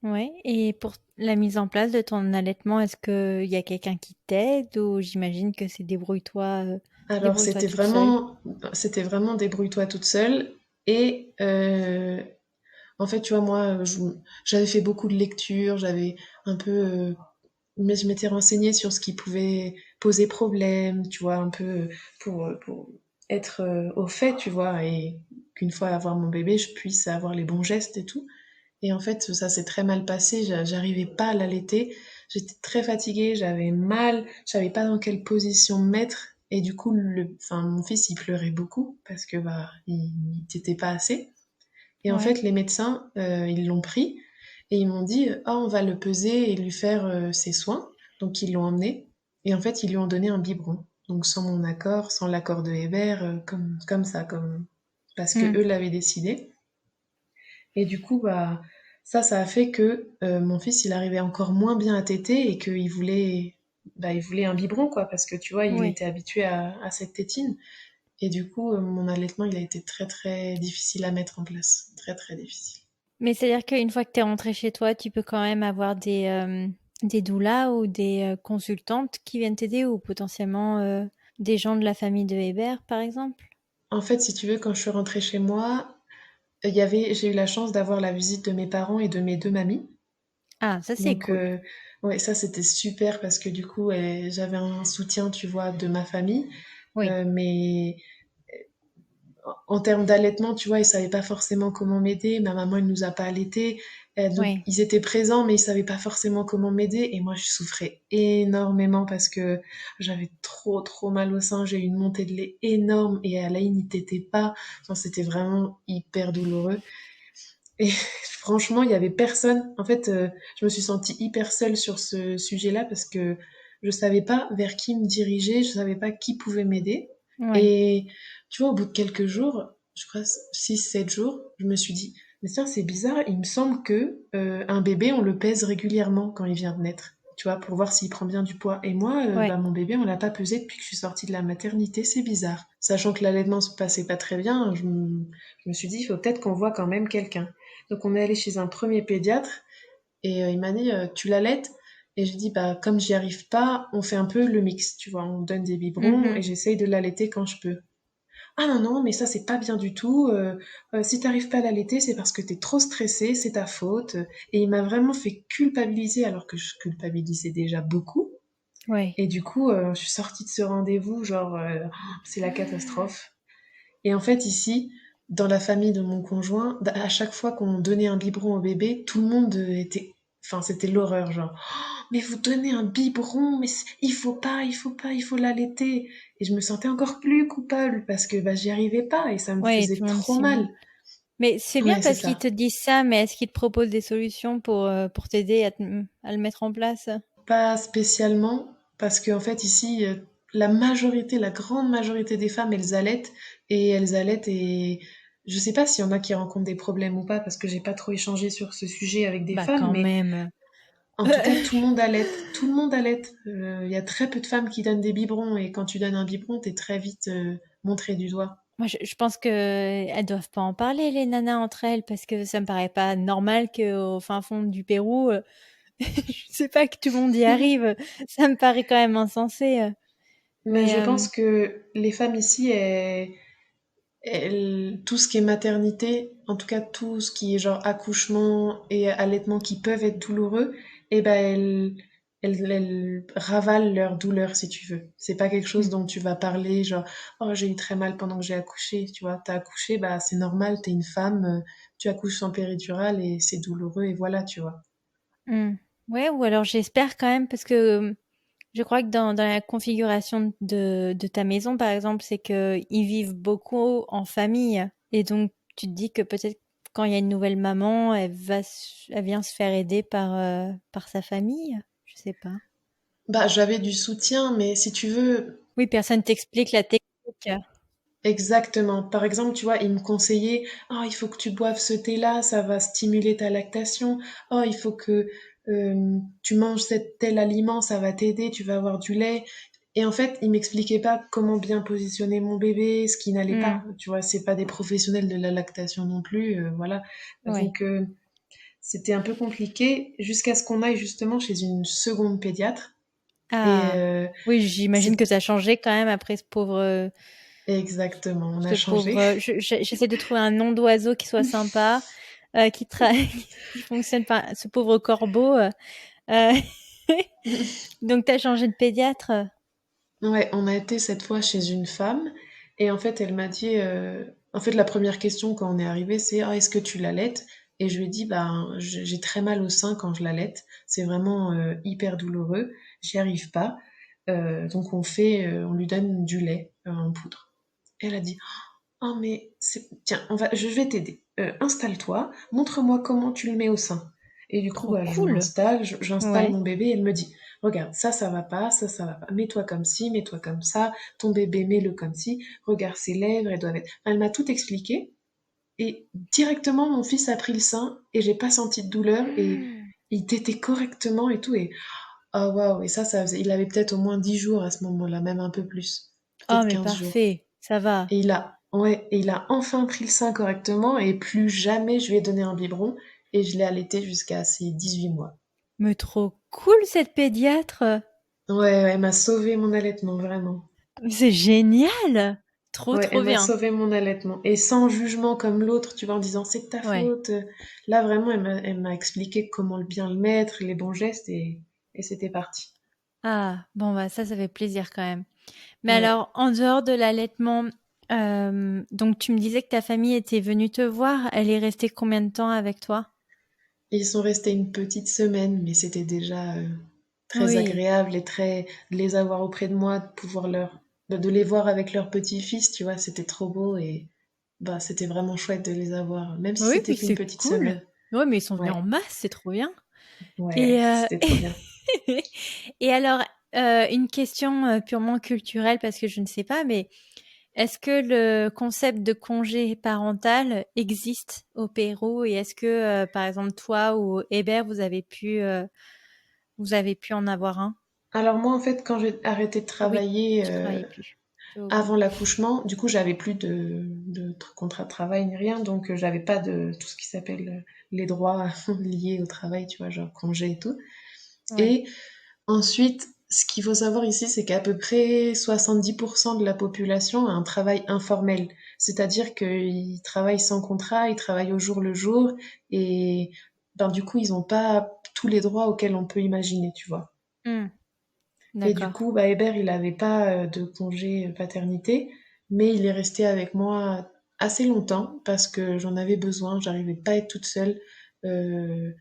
Ouais. Et pour la mise en place de ton allaitement, est-ce qu'il y a quelqu'un qui t'aide ou j'imagine que c'est Alors, débrouille-toi toute seule? c'était vraiment débrouille-toi toute seule. Et en fait, tu vois, moi, j'avais fait beaucoup de lectures, j'avais un peu mais je m'étais renseignée sur ce qui pouvait poser problème, tu vois, un peu pour être au fait, tu vois, et qu'une fois avoir mon bébé, je puisse avoir les bons gestes et tout. Et en fait, ça s'est très mal passé, j'arrivais pas à l'allaiter, j'étais très fatiguée, j'avais mal, je savais pas dans quelle position me mettre, et du coup, enfin, mon fils, il pleurait beaucoup parce que bah, il t'était pas assez. Et en Ouais. fait, les médecins, ils l'ont pris et ils m'ont dit, ah, on va le peser et lui faire ses soins. Donc ils l'ont emmené et en fait, ils lui ont donné un biberon. Donc sans mon accord, sans l'accord de Hébert, comme ça, parce que Hmm. eux l'avaient décidé. Et du coup, bah, ça a fait que mon fils, il arrivait encore moins bien à téter et il voulait un biberon, quoi, parce que tu vois, il Ouais. était habitué à cette tétine. Et du coup, mon allaitement, il a été très très difficile à mettre en place. Très très difficile. Mais c'est-à-dire qu'une fois que tu es rentré chez toi, tu peux quand même avoir des doulas ou des consultantes qui viennent t'aider ou potentiellement des gens de la famille de Hébert, par exemple? En fait, si tu veux, quand je suis rentrée chez moi, j'ai eu la chance d'avoir la visite de mes parents et de mes deux mamies. Ah, ça c'est Donc, cool. ouais, ça c'était super parce que du coup, j'avais un soutien, tu vois, de ma famille. Oui, Mais en termes d'allaitement, tu vois, ils savaient pas forcément comment m'aider. Ma maman, elle nous a pas allaités. Donc, oui, ils étaient présents, mais ils savaient pas forcément comment m'aider. Et moi, je souffrais énormément parce que j'avais trop, trop mal au sein. J'ai eu une montée de lait énorme et Alain, il t'était pas. Enfin, c'était vraiment hyper douloureux. Et franchement, il y avait personne. En fait, je me suis sentie hyper seule sur ce sujet-là parce que je savais pas vers qui me diriger, je savais pas qui pouvait m'aider. oui. Et tu vois, au bout de quelques jours, je crois 6, 7 jours, je me suis dit, mais tiens, c'est bizarre, il me semble que un bébé, on le pèse régulièrement quand il vient de naître. Tu vois, pour voir s'il prend bien du poids. Et moi, Ouais. bah, mon bébé, on l'a pas pesé depuis que je suis sortie de la maternité, c'est bizarre. Sachant que l'allaitement se passait pas très bien, je me suis dit, il faut peut-être qu'on voit quand même quelqu'un. Donc on est allé chez un premier pédiatre et il m'a dit tu l'allaites et j'ai dit bah comme j'y arrive pas, on fait un peu le mix, tu vois, on donne des biberons et Mhm. j'essaye de l'allaiter quand je peux. Ah non non, mais ça c'est pas bien du tout. Si t'arrives pas à l'allaiter, c'est parce que t'es trop stressé, c'est ta faute. Et il m'a vraiment fait culpabiliser alors que je culpabilisais déjà beaucoup. Ouais. Et du coup, je suis sortie de ce rendez-vous genre c'est la catastrophe. Et en fait, ici, dans la famille de mon conjoint, à chaque fois qu'on donnait un biberon au bébé, tout le monde était. Enfin, c'était l'horreur, genre, oh, mais vous donnez un biberon, mais il faut pas, il faut pas, il faut l'allaiter. Et je me sentais encore plus coupable parce que bah, j'y arrivais pas et ça me Ouais, faisait tout le monde trop s'y met. mal. Mais c'est bien Ouais, c'est parce qu'ils ça. te disent ça, mais est-ce qu'ils te proposent des solutions pour t'aider à le mettre en place? Pas spécialement, parce qu'en fait, ici, la grande majorité des femmes, elles allaitent et je sais pas s'il y en a qui rencontrent des problèmes ou pas, parce que j'ai pas trop échangé sur ce sujet avec des Bah femmes, quand mais même. en tout cas, tout le monde allait. Tout le monde allait. Il y a très peu de femmes qui donnent des biberons, et quand tu donnes un biberon, t'es très vite montré du doigt. Moi, je pense que elles doivent pas en parler, les nanas, entre elles, parce que ça me paraît pas normal qu'au fin fond du Pérou, je sais pas que tout le monde y arrive. Ça me paraît quand même insensé. Mais Mais je pense que les femmes ici, tout ce qui est maternité, en tout cas tout ce qui est genre accouchement et allaitement qui peuvent être douloureux, eh ben elles ravalent leur douleur si tu veux. C'est pas quelque chose mmh, dont tu vas parler genre oh j'ai eu très mal pendant que j'ai accouché, tu vois. T'as accouché, bah c'est normal, t'es une femme, tu accouches sans péridurale et c'est douloureux et voilà, tu vois. mmh. Ouais, ou alors j'espère quand même, parce que je crois que dans la configuration de ta maison, par exemple, c'est qu'ils vivent beaucoup en famille. Et donc, tu te dis que peut-être quand il y a une nouvelle maman, elle vient se faire aider par sa famille. Je sais pas. Bah j'avais du soutien, mais si tu veux, Oui, personne t'explique la technique. exactement. Par exemple, tu vois, il me conseillait, oh, il faut que tu boives ce thé-là, ça va stimuler ta lactation. Oh, il faut que tu manges tel aliment, ça va t'aider, tu vas avoir du lait. Et en fait, il m'expliquait pas comment bien positionner mon bébé, ce qui n'allait Hmm, pas. Tu vois, c'est pas des professionnels de la lactation non plus, voilà. ouais. Donc, c'était un peu compliqué jusqu'à ce qu'on aille justement chez une seconde pédiatre. Et Ah, oui, j'imagine c'est que ça a changé quand même après exactement, on a ce pauvre. changé. J'essaie de trouver un nom d'oiseau qui soit sympa, qui qui fonctionne pas. Ce pauvre corbeau. Euh, Donc, t'as changé de pédiatre? Ouais, on a été cette fois chez une femme et en fait elle m'a dit en fait la première question quand on est arrivé c'est ah, est-ce que tu l'allaites? Et je lui ai dit ben j'ai très mal au sein quand je l'allaite, c'est vraiment hyper douloureux, j'y arrive pas. Donc on lui donne du lait en poudre. Elle a dit oh mais tiens, je vais t'aider. Installe-toi, montre-moi comment tu le mets au sein. Et du coup, Trop bah, je cool. m'installe, j'installe Ouais. mon bébé et elle me dit, regarde, ça va pas, ça va pas. Mets-toi comme ci, mets-toi comme ça, ton bébé, mets-le comme ci, regarde ses lèvres, elles doivent être... Enfin, elle m'a tout expliqué et directement, mon fils a pris le sein et j'ai pas senti de douleur et Hmm. il tétait correctement et tout. Et oh waouh, et ça faisait... Il avait peut-être au moins 10 jours à ce moment-là, même un peu plus, Oh, peut-être mais 15 jours. parfait. Ça va. Et il a enfin pris le sein correctement et plus jamais je lui ai donné un biberon et je l'ai allaité jusqu'à ses 18 mois. Mais trop cool, cette pédiatre. Ouais, elle m'a sauvé mon allaitement, vraiment. C'est génial. Trop, Ouais, trop elle m'a bien. sauvé mon allaitement. Et sans jugement comme l'autre, tu vois, en disant c'est de ta Ouais. faute. Là, vraiment, elle m'a expliqué comment bien le mettre, les bons gestes et c'était parti. Ah, bon, bah, ça fait plaisir quand même. Mais Ouais. alors, en dehors de l'allaitement, donc tu me disais que ta famille était venue te voir. Elle est restée combien de temps avec toi? Ils sont restés une petite semaine, mais c'était déjà très Oui. agréable et très de les avoir auprès de moi, de pouvoir de les voir avec leur petit-fils, tu vois, c'était trop beau et bah c'était vraiment chouette de les avoir, même si Oui, c'était puis qu'une c'est petite cool. semaine. Ouais, mais ils sont venus en Ouais, masse, c'est trop bien. ouais, Et, c'était trop bien. et alors, une question purement culturelle, parce que je ne sais pas, mais est-ce que le concept de congé parental existe au Pérou, et est-ce que, par exemple, toi ou Hébert, vous avez pu en avoir un? Alors moi, en fait, quand j'ai arrêté de Oui, travailler tu travaillais plus. J'avais avant oublié. l'accouchement, du coup, j'avais plus de contrat de travail ni rien, donc j'avais pas de tout ce qui s'appelle les droits liés au travail, tu vois, genre congé et tout. Ouais. Et ensuite, ce qu'il faut savoir ici, c'est qu'à peu près 70% de la population a un travail informel. C'est-à-dire qu'ils travaillent sans contrat, ils travaillent au jour le jour, et ben, du coup, ils n'ont pas tous les droits auxquels on peut imaginer, tu vois. Hmm, Et du d'accord. coup, bah, Hébert, il n'avait pas de congé paternité, mais il est resté avec moi assez longtemps parce que j'en avais besoin, j'arrivais pas à être toute seule. Euh,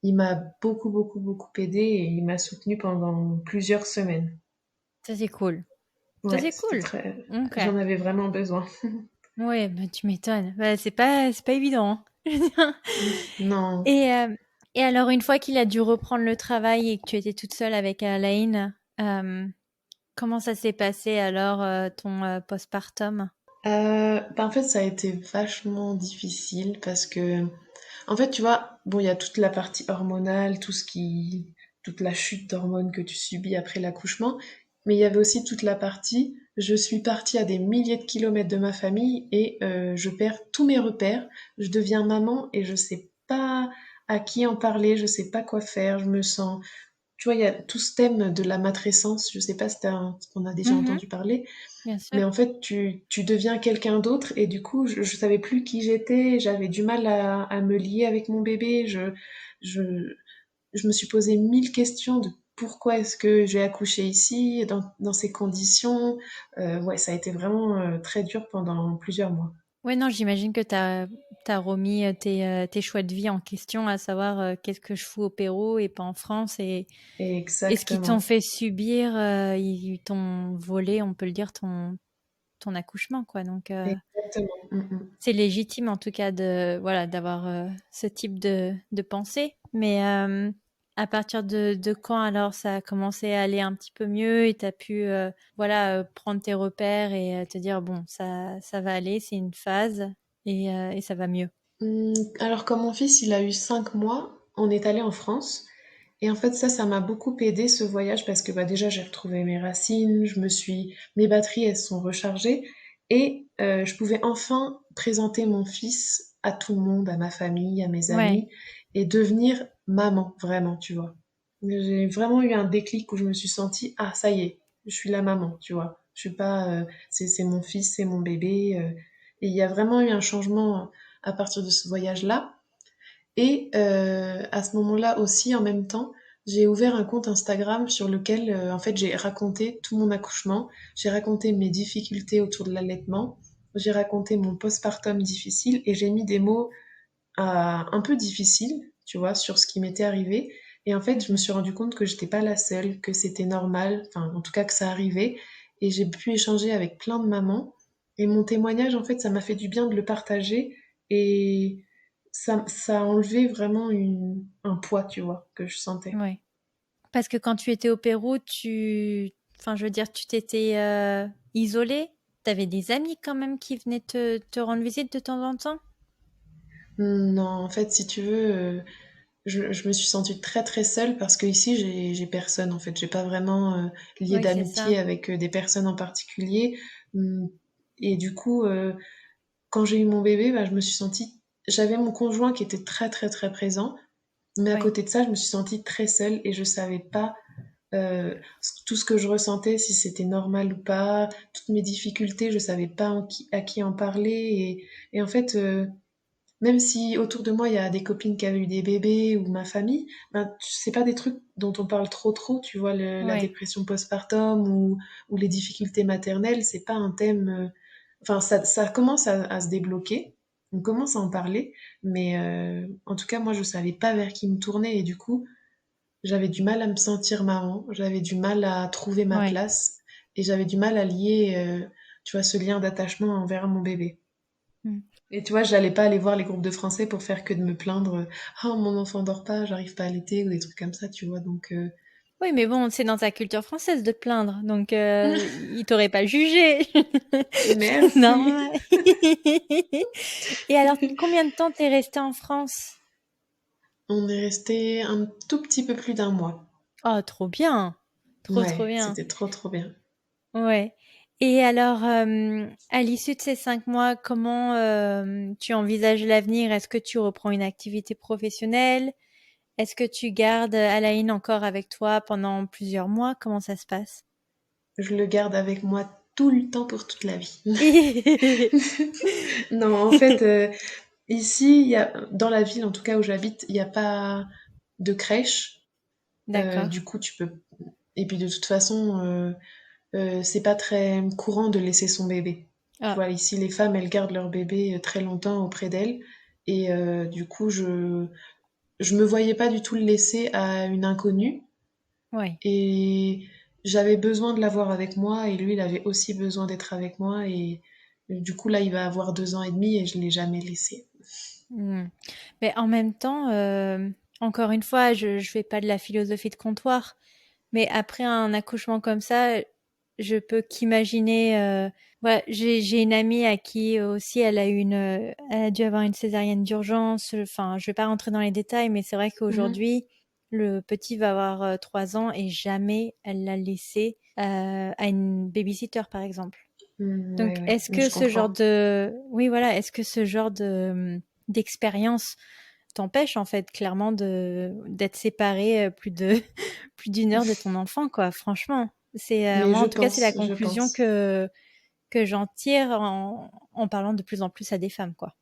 il m'a beaucoup aidé et il m'a soutenue pendant plusieurs semaines. Ça, c'est cool. Ça, Ouais, c'est c'était cool. très... Ok. J'en avais vraiment besoin. Ouais, bah, tu m'étonnes. Bah, c'est pas évident, hein. Non. Et, et alors, une fois qu'il a dû reprendre le travail et que tu étais toute seule avec Alain, comment ça s'est passé alors, ton postpartum? En fait, ça a été vachement difficile parce que, en fait, tu vois, bon, il y a toute la partie hormonale, toute la chute d'hormones que tu subis après l'accouchement, mais il y avait aussi toute la partie, je suis partie à des milliers de kilomètres de ma famille et je perds tous mes repères, je deviens maman et je sais pas à qui en parler, je sais pas quoi faire, je me sens, tu vois, il y a tout ce thème de la matrescence, je sais pas si on a déjà Mhm, entendu parler, bien sûr. mais en fait, tu deviens quelqu'un d'autre et du coup, je savais plus qui j'étais, j'avais du mal à me lier avec mon bébé, je, je me suis posé mille questions de pourquoi est-ce que j'ai accouché ici, dans ces conditions. Ouais, ça a été vraiment très dur pendant plusieurs mois. Ouais, non, j'imagine que t'as remis tes choix de vie en question, à savoir qu'est-ce que je fous au Pérou et pas en France. Et ce qu'ils t'ont Exactement. fait subir, ils t'ont volé, on peut le dire, ton accouchement, quoi. Donc, Exactement. Mm, mm. c'est légitime, en tout cas, voilà, d'avoir ce type de pensée. Mais à partir de quand, alors, ça a commencé à aller un petit peu mieux et t'as pu, voilà, prendre tes repères et te dire, bon, ça va aller, c'est une phase et ça va mieux. Alors, comme mon fils, il a eu 5 mois, on est allé en France. Et en fait, ça m'a beaucoup aidé ce voyage parce que bah, déjà j'ai retrouvé mes racines, mes batteries elles se sont rechargées et je pouvais enfin présenter mon fils à tout le monde, à ma famille, à mes Ouais, amis et devenir maman vraiment, tu vois. J'ai vraiment eu un déclic où je me suis sentie ah ça y est, je suis la maman, tu vois. Je suis pas c'est mon fils, c'est mon bébé et il y a vraiment eu un changement à partir de ce voyage-là. Et à ce moment-là aussi, en même temps, j'ai ouvert un compte Instagram sur lequel, en fait, j'ai raconté tout mon accouchement, j'ai raconté mes difficultés autour de l'allaitement, j'ai raconté mon postpartum difficile et j'ai mis des mots un peu difficiles, tu vois, sur ce qui m'était arrivé. Et en fait, je me mhm, suis rendu compte que j'étais pas la seule, que c'était normal, enfin, en tout cas que ça arrivait. Et j'ai pu échanger avec plein de mamans. Et mon témoignage, en fait, ça m'a fait du bien de le partager. Et ça a enlevé vraiment un poids, tu vois, que je sentais. ouais. Parce que quand tu étais au Pérou, enfin, je veux dire, tu t'étais isolée. T'avais des amis quand même qui venaient te rendre visite de temps en temps? Non, en fait, si tu veux, je me suis sentie très très seule parce que ici j'ai personne en fait, j'ai pas vraiment lié Oui, c'est ça. d'amitié avec des personnes en particulier. Hum, Et du coup, quand j'ai eu mon bébé, bah, j'avais mon conjoint qui était très très très présent, mais à Ouais, côté de ça, je me suis sentie très seule et je savais pas tout ce que je ressentais, si c'était normal ou pas, toutes mes difficultés, je savais pas à qui en parler et en fait. Même si autour de moi, il y a des copines qui avaient eu des bébés ou ma famille, ben, c'est pas des trucs dont on parle trop, tu vois, la ouais. dépression postpartum ou les difficultés maternelles, c'est pas un thème. Enfin, ça commence à se débloquer, on commence à en parler, mais en tout cas, moi, je savais pas vers qui me tourner et du coup, j'avais du mal à me sentir maman, j'avais du mal à trouver ma Ouais. place et j'avais du mal à lier, tu vois, ce lien d'attachement envers mon bébé. Mm. Et tu vois, j'allais pas aller voir les groupes de français pour faire que de me plaindre, ah mon enfant dort pas, j'arrive pas à allaiter ou des trucs comme ça, tu vois. Donc Oui, mais bon, c'est dans ta culture française de te plaindre, donc ils t'auraient pas jugé. C'est merci. normal. Et alors, combien de temps t'es restée en France? On est resté un tout petit peu plus d'un mois. Oh, trop bien. Trop, trop Ouais, bien. c'était trop bien. Ouais. Et alors, à l'issue de ces 5 mois, comment tu envisages l'avenir? Est-ce que tu reprends une activité professionnelle? Est-ce que tu gardes Alain encore avec toi pendant plusieurs mois? Comment ça se passe? Je le garde avec moi tout le temps pour toute la vie. Non, en fait, ici, dans la ville en tout cas où j'habite, il n'y a pas de crèche. D'accord. Du coup, tu peux. Et puis de toute façon, c'est pas très courant de laisser son bébé. Tu Ah, vois, ici, les femmes, elles gardent leur bébé très longtemps auprès d'elles. Et du coup, je me voyais pas du tout le laisser à une inconnue. ouais. Et j'avais besoin de l'avoir avec moi. Et lui, il avait aussi besoin d'être avec moi. Et du coup, là, il va avoir 2 ans et demi et je l'ai jamais laissé. Hmm. Mais en même temps, encore une fois, je fais pas de la philosophie de comptoir, mais après un accouchement comme ça, je peux qu'imaginer. Voilà, j'ai une amie à qui aussi elle a dû avoir une césarienne d'urgence. Enfin, je vais pas rentrer dans les détails, mais c'est vrai Mhm. qu'aujourd'hui le petit va avoir 3 ans et jamais elle l'a laissé à une babysitter par exemple. Ouais, Donc, ouais, est-ce mais que je ce genre comprends. de, oui, voilà, est-ce que ce genre de d'expérience t'empêche en fait clairement de d'être séparé plus de plus d'une heure de ton enfant, quoi. Franchement, c'est Mais moi en tout cas c'est la je conclusion pense. que j'en tire en parlant de plus en plus à des femmes, quoi.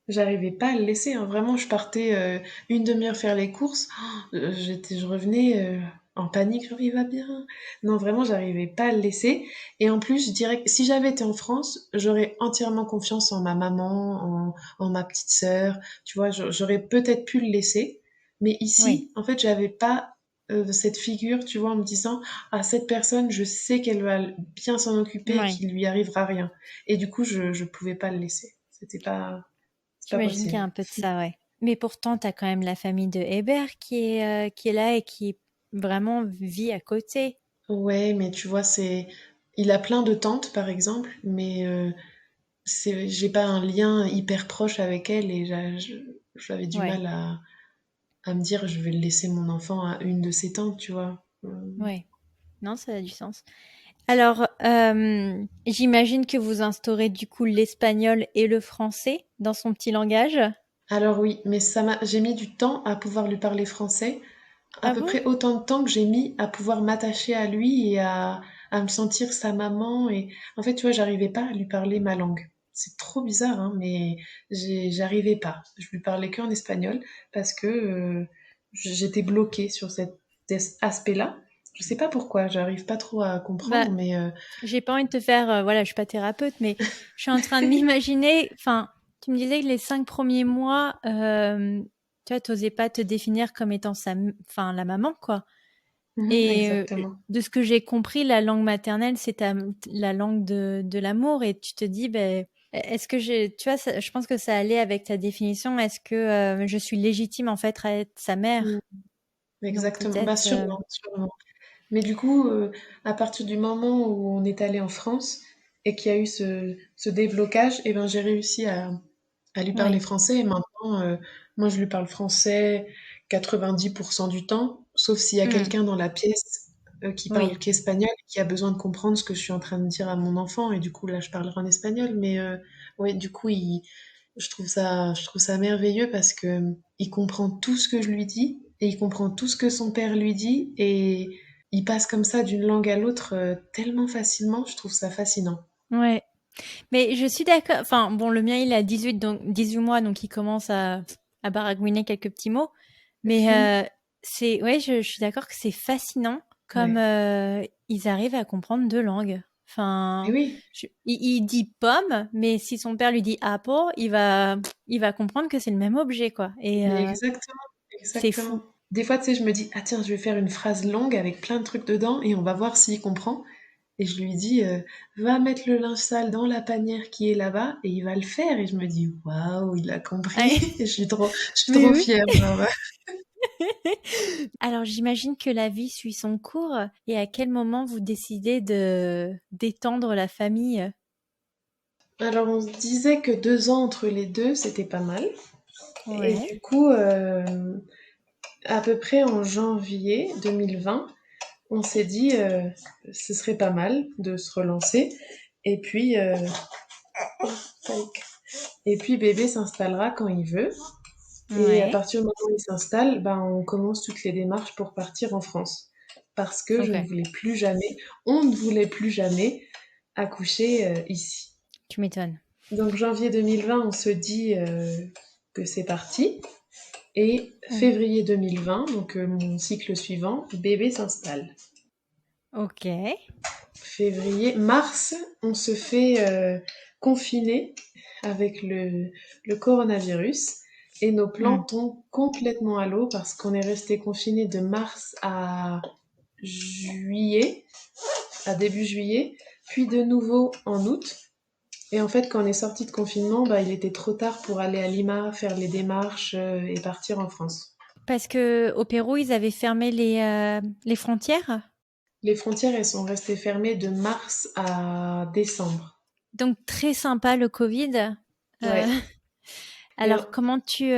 J'arrivais pas à le laisser, hein. Vraiment, je partais une demi-heure faire les courses. Je revenais en panique, genre il va bien. Non, vraiment, j'arrivais pas à le laisser. Et en plus, je dirais que si j'avais été en France, j'aurais entièrement confiance en ma maman, en ma petite sœur. Tu vois, j'aurais peut-être pu le laisser. Mais Oui, ici, en fait, j'avais pas cette figure, tu vois, en me disant, ah, cette personne, je sais qu'elle va bien s'en occuper et oui. qu'il lui arrivera rien. Et du coup, je pouvais pas le laisser. C'est pas J'imagine qu'il y a possible. un peu de ça, ouais. Mais pourtant, t'as quand même la famille de Hébert qui est là et qui vraiment vit à côté. Ouais, mais tu vois, il a plein de tantes, par exemple, mais j'ai pas un lien hyper proche avec elle et j'avais du Ouais, mal à me dire, je vais laisser mon enfant à une de ses tantes, tu vois. ouais. Non, ça a du sens. Alors, j'imagine que vous instaurez du coup l'espagnol et le français dans son petit langage. Alors oui, mais j'ai mis du temps à pouvoir lui parler français, à Ah peu bon? près autant de temps que j'ai mis à pouvoir m'attacher à lui et à me sentir sa maman. Et en fait, tu vois, j'arrivais pas à lui parler ma langue. C'est trop bizarre, hein, mais j'arrivais pas. Je lui parlais qu'en espagnol parce que j'étais bloquée sur cet aspect-là. Je sais pas pourquoi, j'arrive pas trop à Bah, comprendre, mais j'ai pas envie de te faire, voilà, je suis pas thérapeute, mais je suis en train de m'imaginer. Enfin, tu me disais que les 5 premiers mois, tu vois, t'osais pas te définir comme étant enfin, la maman, quoi. Et exactement. de ce que j'ai compris, la langue maternelle, c'est la langue de l'amour. Et tu te dis, ben, est-ce que tu vois, je pense que ça allait avec ta définition. Est-ce que je suis légitime en fait à être sa Mm, mère? Donc exactement. Bah peut-être, sûrement, sûrement. Mais du coup, à partir du moment où on est allé en France et qu'il y a eu ce déblocage, eh ben, j'ai réussi à lui parler oui, français. Et maintenant, moi, je lui parle français 90% du temps, sauf s'il y a Hmm, quelqu'un dans la pièce qui parle oui, qu'espagnol et qui a besoin de comprendre ce que je suis en train de dire à mon enfant. Et du coup, là, je parlerai en espagnol. Mais ouais, du coup, je trouve ça merveilleux parce que il comprend tout ce que je lui dis et il comprend tout ce que son père lui dit et il passe comme ça d'une langue à l'autre tellement facilement, je trouve ça fascinant. ouais. Mais je suis d'accord. Enfin, bon, le mien, il a 18 mois, donc il commence à baragouiner quelques petits mots. Mais ouais, je suis d'accord que c'est fascinant comme Ouais. ils arrivent à comprendre deux langues. Et Enfin, oui, il dit pomme, mais si son père lui dit apple, il va comprendre que c'est le même objet, quoi. Et mais exactement, c'est exactement. fou. Des fois, tu sais, je me dis, ah tiens, je vais faire une phrase longue avec plein de trucs dedans et on va voir s'il comprend. Et je lui dis, va mettre le linge sale dans la panière qui est là-bas et il va le faire. Et je me dis, waouh, il a compris. Ouais. Je suis Mais trop oui. fière. Genre. Alors, j'imagine que la vie suit son cours. Et à quel moment vous décidez de d'étendre la famille? Alors, on se disait que 2 ans entre les deux, c'était pas mal. Et Ouais. du coup, à peu près en janvier 2020, on s'est dit ce serait pas mal de se relancer. Et puis, tac. Et puis bébé s'installera quand il veut. Et à Ouais. partir du moment où il s'installe, ben, on commence toutes les démarches pour partir en France. Parce que je ne Ok. voulais plus jamais, on ne voulait plus jamais accoucher ici. Tu m'étonnes. Donc janvier 2020, on se dit que c'est parti. Et Mm. février 2020, donc mon cycle suivant, bébé s'installe. Ok. Mars, on se fait confiner avec le coronavirus et nos plans Mm. tombent complètement à l'eau parce qu'on est resté confiné de mars à juillet, à début juillet, puis de nouveau en août. Et en fait, quand on est sorti de confinement, bah, il était trop tard pour aller à Lima, faire les démarches et partir en France. Parce que au Pérou, ils avaient fermé les frontières? Les frontières, elles sont restées fermées de mars à décembre. Donc très sympa le Covid. Euh, Ouais. Et alors comment tu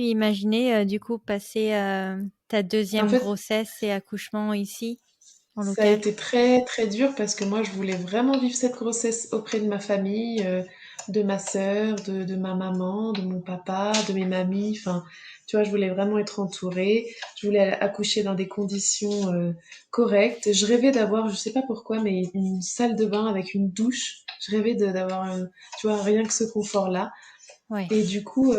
imaginais du coup passer ta en deuxième fait, grossesse et accouchement ici en ça a local? été très très dur parce que moi je voulais vraiment vivre cette grossesse auprès de ma famille, de ma sœur, de ma maman, de mon papa, de mes mamies. Enfin, tu vois, je voulais vraiment être entourée. Je voulais accoucher dans des conditions correctes. Je rêvais d'avoir, je sais pas pourquoi, mais une salle de bain avec une douche. Je rêvais d'avoir, tu vois, rien que ce confort-là. Ouais, Et du coup,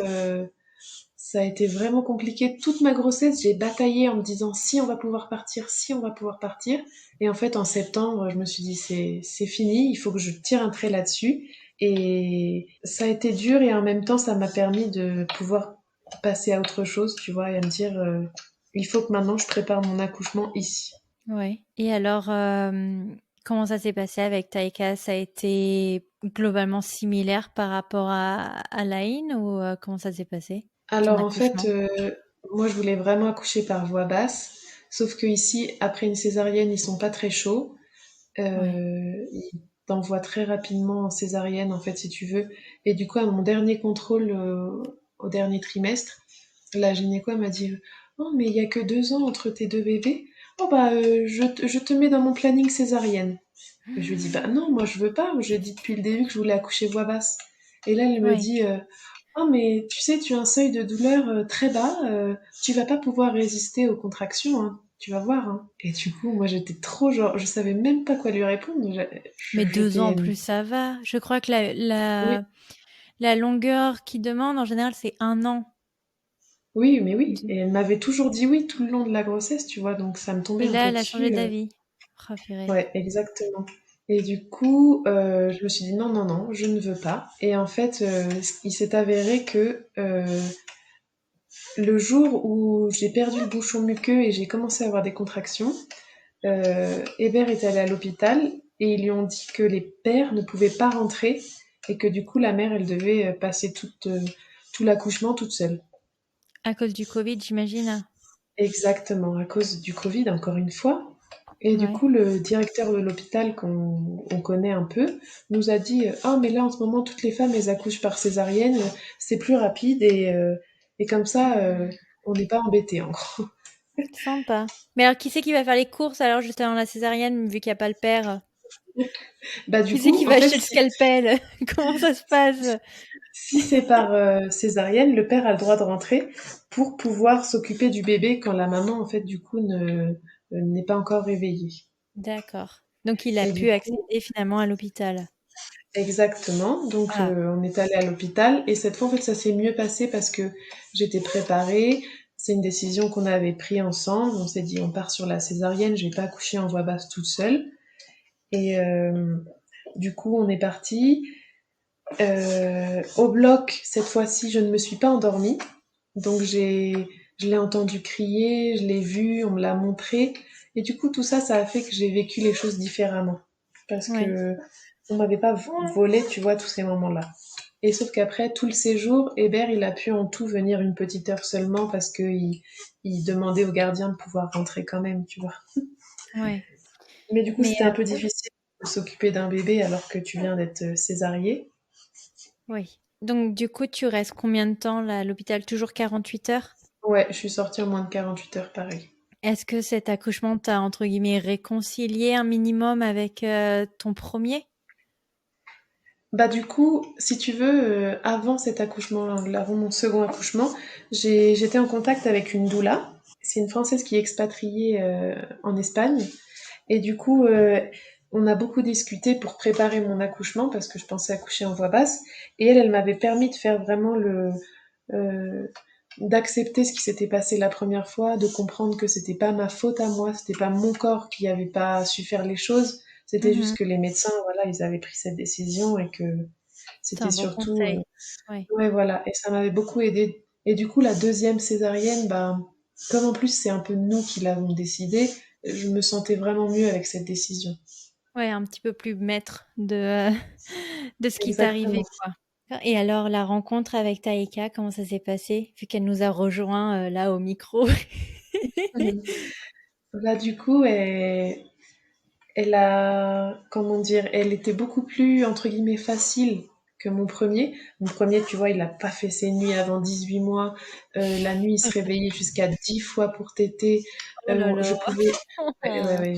ça a été vraiment compliqué. Toute ma grossesse, j'ai bataillé en me disant si on va pouvoir partir, si on va pouvoir partir. Et en fait, en septembre, je me suis dit c'est fini, il faut que je tire un trait là-dessus. Et ça a été dur et en même temps, ça m'a permis de pouvoir passer à autre chose, tu vois, et à me dire il faut que maintenant je prépare mon accouchement ici. ouais. Et alors, comment ça s'est passé avec Taika? Ça a été globalement similaire par rapport à Laïn ou comment ça s'est passé, ton Alors en fait, accouchement? moi je voulais vraiment accoucher par voie basse, sauf que ici, après une césarienne, ils sont pas très chauds. Ouais. Il t'envoie très rapidement en césarienne, en fait, si tu veux. Et du coup, à mon dernier contrôle, au dernier trimestre, la gynéco elle m'a dit oh, mais il y a que 2 ans entre tes deux bébés. Oh, bah, je te mets dans mon planning césarienne. Et je lui dis bah non, moi je veux pas. Je dis depuis le début que je voulais accoucher voix basse. Et là, elle me Ouais. dit oh, mais tu sais, tu as un seuil de douleur très bas. Tu vas pas pouvoir résister aux contractions, hein. Tu vas voir, hein. Et du coup, moi, j'étais trop genre, je savais même pas quoi lui répondre. Mais 2 ans en J'étais, plus, ça va. Je crois que oui, la longueur qu'ils demandent en général, c'est 1 an. oui, mais oui. Et elle m'avait toujours dit oui tout le long de la grossesse, tu vois, donc ça me tombait Et un là, peu elle a changé dessus. d'avis. Oh, purée. Ouais, exactement. Et du coup, je me suis dit non, non, non, je ne veux pas. Et en fait, il s'est avéré que le jour où j'ai perdu le bouchon muqueux et j'ai commencé à avoir des contractions, Hébert est allé à l'hôpital et ils lui ont dit que les pères ne pouvaient pas rentrer et que du coup la mère elle devait passer tout l'accouchement toute seule. À cause du Covid, j'imagine. Exactement, à cause du Covid encore une fois. Et du Ouais. coup le directeur de l'hôpital qu'on on connaît un peu nous a dit ah mais là en ce moment toutes les femmes elles accouchent par césarienne, c'est plus rapide et comme ça on n'est pas embêté en gros. Sympa. Mais alors, qui c'est qui va faire les courses alors juste avant la césarienne, vu qu'il n'y a pas le père? Bah du Qui c'est coup qui en va fait acheter le scalpel? Comment ça se passe? si c'est par césarienne, le père a le droit de rentrer pour pouvoir s'occuper du bébé quand la maman, en fait, du coup, n'est pas encore réveillée. D'accord. Donc, il a Et du pu coup, accéder finalement à l'hôpital. exactement. Donc, Ah, on est allé à l'hôpital et cette fois, en fait, ça s'est mieux passé parce que j'étais préparée. C'est une décision qu'on avait prise ensemble. On s'est dit, on part sur la césarienne. Je vais pas accoucher en voix basse toute seule. Et du coup, on est parti. Au bloc, cette fois-ci, je ne me suis pas endormie. Donc je l'ai entendu crier, je l'ai vu, on me l'a montré. Et du coup, tout ça, ça a fait que j'ai vécu les choses différemment. Parce ouais. que on m'avait pas volé, tu vois, tous ces moments-là. Et sauf qu'après, tout le séjour, Hébert, il a pu en tout venir une petite heure seulement parce que il demandait au gardien de pouvoir rentrer quand même, tu vois. Ouais. Mais du coup, Mais c'était un peu difficile de s'occuper d'un bébé alors que tu viens d'être césarié. oui. Donc, du coup, tu restes combien de temps là à l'hôpital? Toujours 48 heures? Ouais, je suis sortie en moins de 48 heures, pareil. Est-ce que cet accouchement t'a, entre guillemets, réconcilié un minimum avec ton premier? Bah du coup, si tu veux, avant cet accouchement, avant mon second accouchement, j'étais en contact avec une doula. C'est une Française qui est expatriée en Espagne. Et du coup, on a beaucoup discuté pour préparer mon accouchement parce que je pensais accoucher en voix basse. Et elle m'avait permis de faire vraiment euh, d'accepter ce qui s'était passé la première fois, de comprendre que c'était pas ma faute à moi, c'était pas mon corps qui avait pas su faire les choses, c'était Mhm. juste que les médecins, voilà, ils avaient pris cette décision et que C'est c'était un bon surtout, conseil. Ouais. ouais, voilà, et ça m'avait beaucoup aidé. Et du coup, la deuxième césarienne, bah, comme en plus c'est un peu nous qui l'avons décidé, je me sentais vraiment mieux avec cette décision. Ouais, un petit peu plus maître de ce qui t'arrivait, Exactement. quoi. Et alors, la rencontre avec Taïka, comment ça s'est passé? Vu qu'elle nous a rejoint là au micro. Là, du coup, elle a, comment dire, elle était beaucoup plus, entre guillemets, facile que mon premier. Mon premier, tu vois, il a pas fait ses nuits avant 18 mois. La nuit, il se réveillait jusqu'à 10 fois pour téter. Oh là là. Je pouvais, ouais,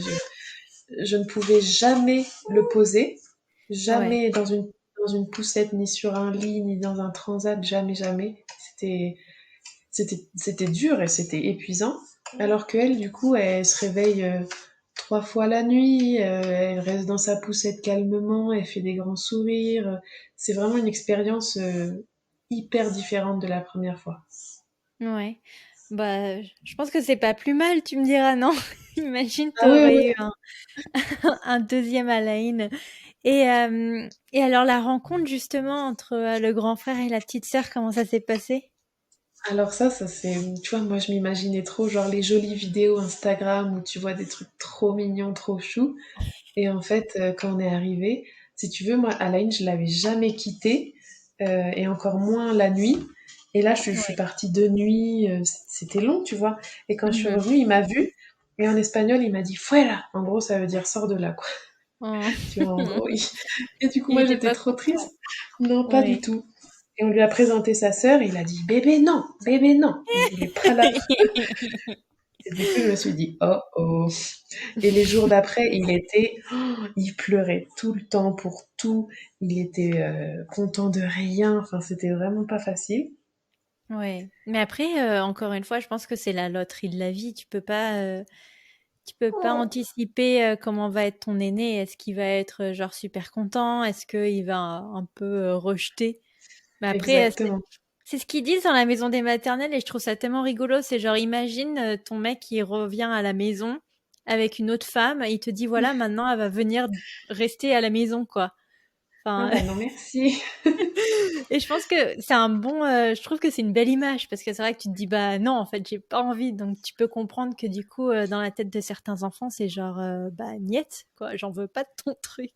je ne pouvais jamais le poser. Ouais, Jamais dans une poussette, ni sur un lit, ni dans un transat, jamais, jamais. C'était dur et c'était épuisant. Alors qu'elle, du coup, elle se réveille 3 fois la nuit, elle reste dans sa poussette calmement, elle fait des grands sourires. C'est vraiment une expérience hyper différente de la première fois. ouais. Bah, je pense que c'est pas plus mal, tu me diras, non? Imagine, Ah oui, t'aurais eu oui. un deuxième Alain. Et alors la rencontre justement entre le grand frère et la petite sœur, comment ça s'est passé? Alors ça c'est, tu vois, moi je m'imaginais trop genre les jolies vidéos Instagram où tu vois des trucs trop mignons, trop choux. Et en fait, quand on est arrivé, si tu veux, moi, Alain, je l'avais jamais quitté, et encore moins la nuit. Et là, je suis Ouais. partie de nuit, c'était long, tu vois. Et quand je suis Mhm. revenue, il m'a vue, et en espagnol, il m'a dit fuera. En gros, ça veut dire sors de là, quoi. Oh. Tu vois, en gros. Et du coup, Il moi, était j'étais pas trop content. triste. Non, pas du Ouais. tout. Et on lui a présenté sa sœur, et il a dit bébé, non, bébé, non. Il voulait pas la. Et du coup, je me suis dit, oh oh. Et les jours d'après, il pleurait tout le temps pour tout. Il était content de rien. Enfin, c'était vraiment pas facile. Ouais. Mais après, encore une fois, je pense que c'est la loterie de la vie. Tu peux pas anticiper comment va être ton aîné. Est-ce qu'il va être genre super content? Est-ce qu'il va un peu rejeter? Mais après, Exactement. c'est ce qu'ils disent dans la maison des maternelles et je trouve ça tellement rigolo. C'est genre, imagine ton mec qui revient à la maison avec une autre femme et il te dit, voilà, maintenant elle va venir rester à la maison, quoi. Ah Enfin, bah non, merci. et je pense que c'est un bon, je trouve que c'est une belle image parce que c'est vrai que tu te dis, bah non, en fait, j'ai pas envie. Donc tu peux comprendre que du coup, dans la tête de certains enfants, c'est genre, bah niette, quoi, j'en veux pas de ton truc.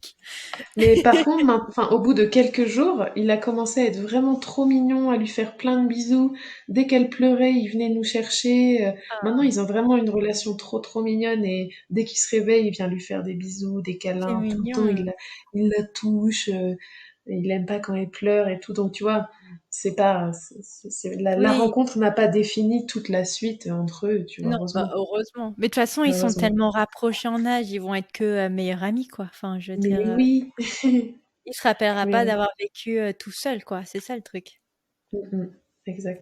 Mais par contre, enfin, au bout de quelques jours, il a commencé à être vraiment trop mignon, à lui faire plein de bisous. Dès qu'elle pleurait, il venait nous chercher. Maintenant, Ah, ils ont vraiment une relation trop trop mignonne et dès qu'il se réveille, il vient lui faire des bisous, des c'est câlins. Tout le temps, mignon. il la touche. Il aime pas quand elle pleure et tout. Donc, tu vois, c'est pas, la Oui, rencontre n'a pas défini toute la suite entre eux, tu vois, non, bah, heureusement. heureusement. Mais de toute façon, ils sont Heureusement. tellement rapprochés en âge, ils vont être que meilleurs amis, quoi. Enfin, je veux dire, Mais oui. il se rappellera Mais pas oui. d'avoir vécu tout seul, quoi. C'est ça le truc. Mm.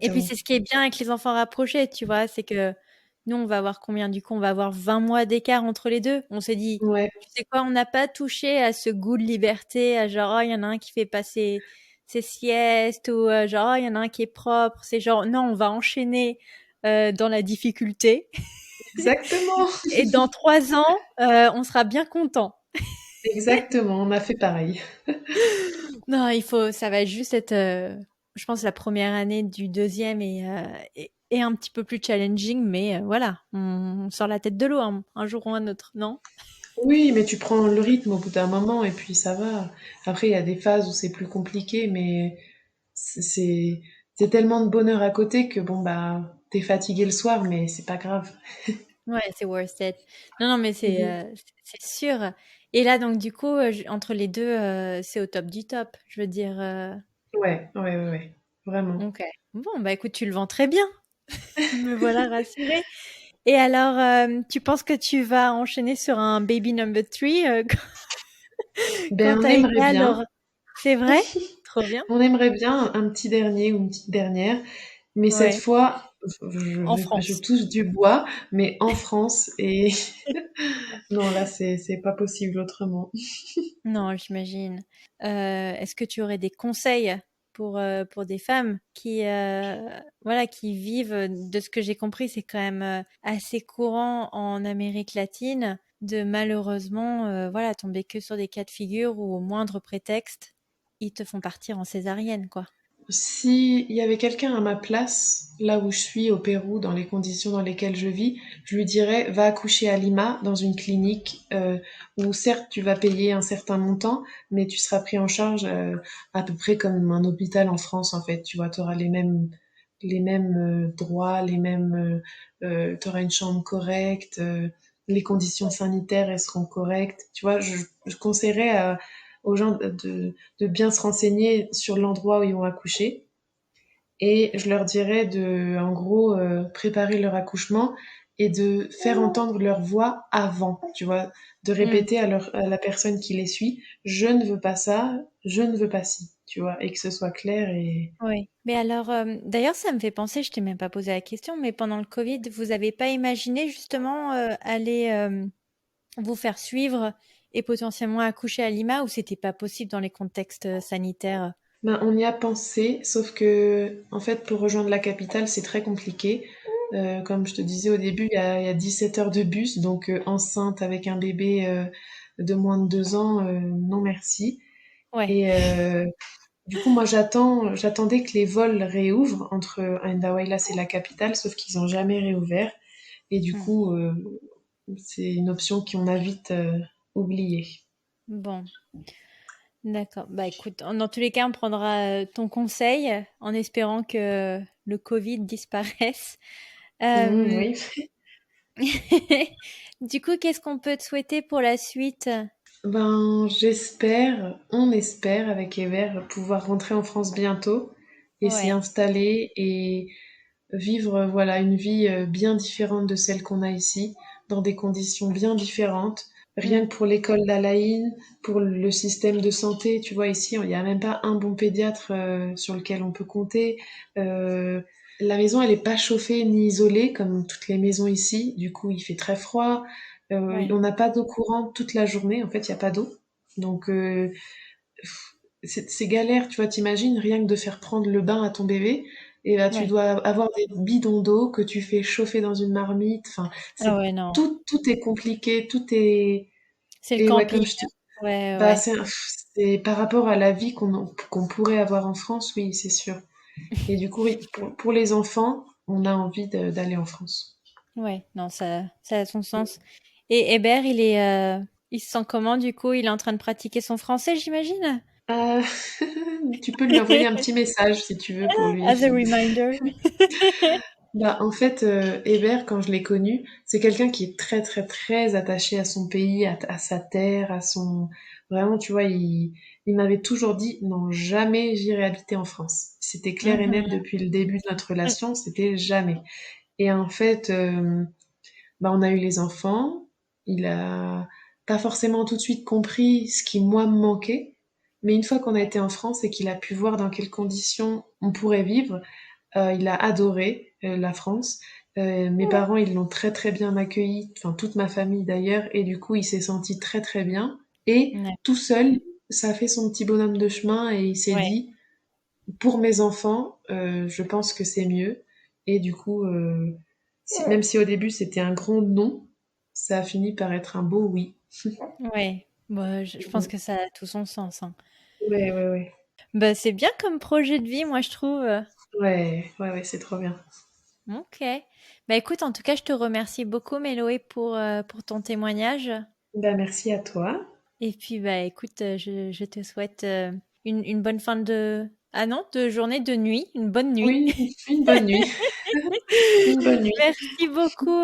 Et puis Exactement. c'est ce qui est bien avec les enfants rapprochés, tu vois, c'est que nous, on va avoir combien du coup? On va avoir 20 mois d'écart entre les deux. On s'est dit, Ouais, tu sais quoi, on n'a pas touché à ce goût de liberté, à genre, oh, il y en a un qui fait passer ses siestes, ou genre, oh, il y en a un qui est propre. C'est genre, non, on va enchaîner dans la difficulté. exactement. Et dans 3 ans, on sera bien content. Exactement, on a fait pareil. Non, ça va juste être, je pense, la première année du deuxième et un petit peu plus challenging, mais voilà, on sort la tête de l'eau un jour ou un autre, non? Oui, mais tu prends le rythme au bout d'un moment et puis ça va. Après, il y a des phases où c'est plus compliqué, mais c'est c'est tellement de bonheur à côté que bon bah t'es fatigué le soir, mais c'est pas grave. Ouais, c'est worth it. Non, non, mais Mhm. c'est sûr. Et là, donc, du coup, entre les deux, c'est au top du top. Je veux dire, Ouais, ouais, ouais, ouais, vraiment. ok. Bon, bah écoute, tu le vends très bien. Me voilà rassurée. Et alors, tu penses que tu vas enchaîner sur un baby number three quand Ben on t'as aimerait égal, bien, c'est vrai? Trop bien. on aimerait bien un petit dernier ou une petite dernière, mais cette Ouais, fois, en je France. touche du bois, mais en France et non là c'est pas possible autrement. Non, j'imagine. Est-ce que tu aurais des conseils pour des femmes qui, voilà, qui vivent, de ce que j'ai compris, c'est quand même assez courant en Amérique latine de malheureusement, voilà, tomber que sur des cas de figure où au moindre prétexte, ils te font partir en césarienne, quoi. Si il y avait quelqu'un à ma place, là où je suis au Pérou, dans les conditions dans lesquelles je vis, je lui dirais va accoucher à Lima dans une clinique où certes tu vas payer un certain montant, mais tu seras pris en charge à peu près comme un hôpital en France en fait. Tu vois, tu auras les mêmes droits, tu auras une chambre correcte. les conditions sanitaires, elles seront correctes. Tu vois, je conseillerais aux gens de bien se renseigner sur l'endroit où ils vont accoucher. Et je leur dirais en gros, préparer leur accouchement et de faire entendre leur voix avant, tu vois, de Mm. répéter à la personne qui les suit, je ne veux pas ça, je ne veux pas ci, tu vois, et que ce soit clair et... Oui. Mais alors, d'ailleurs, ça me fait penser, je t'ai même pas posé la question, mais pendant le Covid, vous n'avez pas imaginé justement aller vous faire suivre et potentiellement accoucher à Lima ou c'était pas possible dans les contextes sanitaires? Ben, on y a pensé, sauf que, en fait, pour rejoindre la capitale, c'est très compliqué. Comme je te disais au début, il y a 17 heures de bus, donc enceinte avec un bébé de moins de 2 ans, non merci. Ouais. Et du coup, moi, j'attendais que les vols réouvrent entre Andahuaylas et la capitale, sauf qu'ils ont jamais réouvert. Et du Hmm. coup, c'est une option qu'on a vite oubliée. Bon, d'accord. Bah écoute, dans tous les cas, on prendra ton conseil en espérant que le Covid disparaisse. Euh, Oui. Du coup, qu'est-ce qu'on peut te souhaiter pour la suite? Ben, on espère avec Ever pouvoir rentrer en France bientôt et s'y Ouais. installer et vivre, voilà, une vie bien différente de celle qu'on a ici, dans des conditions bien différentes. Rien Hmm. que pour l'école d'Alaïn, pour le système de santé, tu vois, ici, il n'y a même pas un bon pédiatre sur lequel on peut compter. Euh, la maison, elle n'est pas chauffée ni isolée comme toutes les maisons ici. Du coup, il fait très froid. Ouais. On n'a pas d'eau courante toute la journée. En fait, il n'y a pas d'eau. Donc, c'est galère, tu vois, t'imagines rien que de faire prendre le bain à ton bébé, et là tu Ouais. dois avoir des bidons d'eau que tu fais chauffer dans une marmite, enfin, Ah ouais, non. tout est compliqué, tout est... C'est le Et ouais, camping. comme je te... Ouais, Bah, ouais. c'est par rapport à la vie qu'on pourrait avoir en France, oui, c'est sûr. Et du coup, oui, pour les enfants, on a envie d'aller en France. Ouais, non, ça a son sens. Et Hébert, il se sent comment du coup? Il est en train de pratiquer son français, j'imagine? Euh, tu peux lui envoyer un petit message si tu veux pour lui. As a reminder. Bah, en fait, Hébert, quand je l'ai connu, c'est quelqu'un qui est très, très, très attaché à son pays, à sa terre, à son... Vraiment, tu vois, il m'avait toujours dit, non, jamais j'irai habiter en France. C'était clair et net Mhm. depuis le début de notre relation, c'était jamais. Et en fait, bah, on a eu les enfants, il a pas forcément tout de suite compris ce qui, moi, me manquait, mais une fois qu'on a été en France et qu'il a pu voir dans quelles conditions on pourrait vivre, il a adoré la France. Mes parents, ils l'ont très très bien accueilli, enfin toute ma famille d'ailleurs, et du coup, il s'est senti très très bien. Et Ouais. tout seul, ça a fait son petit bonhomme de chemin et il s'est Ouais. dit, pour mes enfants, je pense que c'est mieux. Et du coup, même si au début c'était un grand non, ça a fini par être un beau oui. Ouais. Bah, je pense que ça a tout son sens, hein. Ouais, ouais, ouais. Bah, c'est bien comme projet de vie, moi, je trouve. Ouais, ouais, ouais, c'est trop bien. Ok. Bah, écoute, en tout cas, je te remercie beaucoup, Méloé, pour ton témoignage. Ben, merci à toi. Et puis, bah, écoute, je te souhaite une bonne fin de... Ah non, de journée, de nuit, une bonne nuit. Oui, une bonne nuit. Une bonne nuit. Merci beaucoup.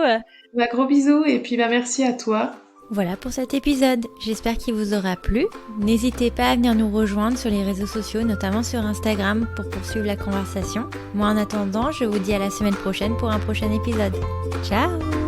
Bah, gros bisous et puis bah, merci à toi. Voilà pour cet épisode. J'espère qu'il vous aura plu. N'hésitez pas à venir nous rejoindre sur les réseaux sociaux, notamment sur Instagram, pour poursuivre la conversation. Moi, en attendant, je vous dis à la semaine prochaine pour un prochain épisode. Ciao!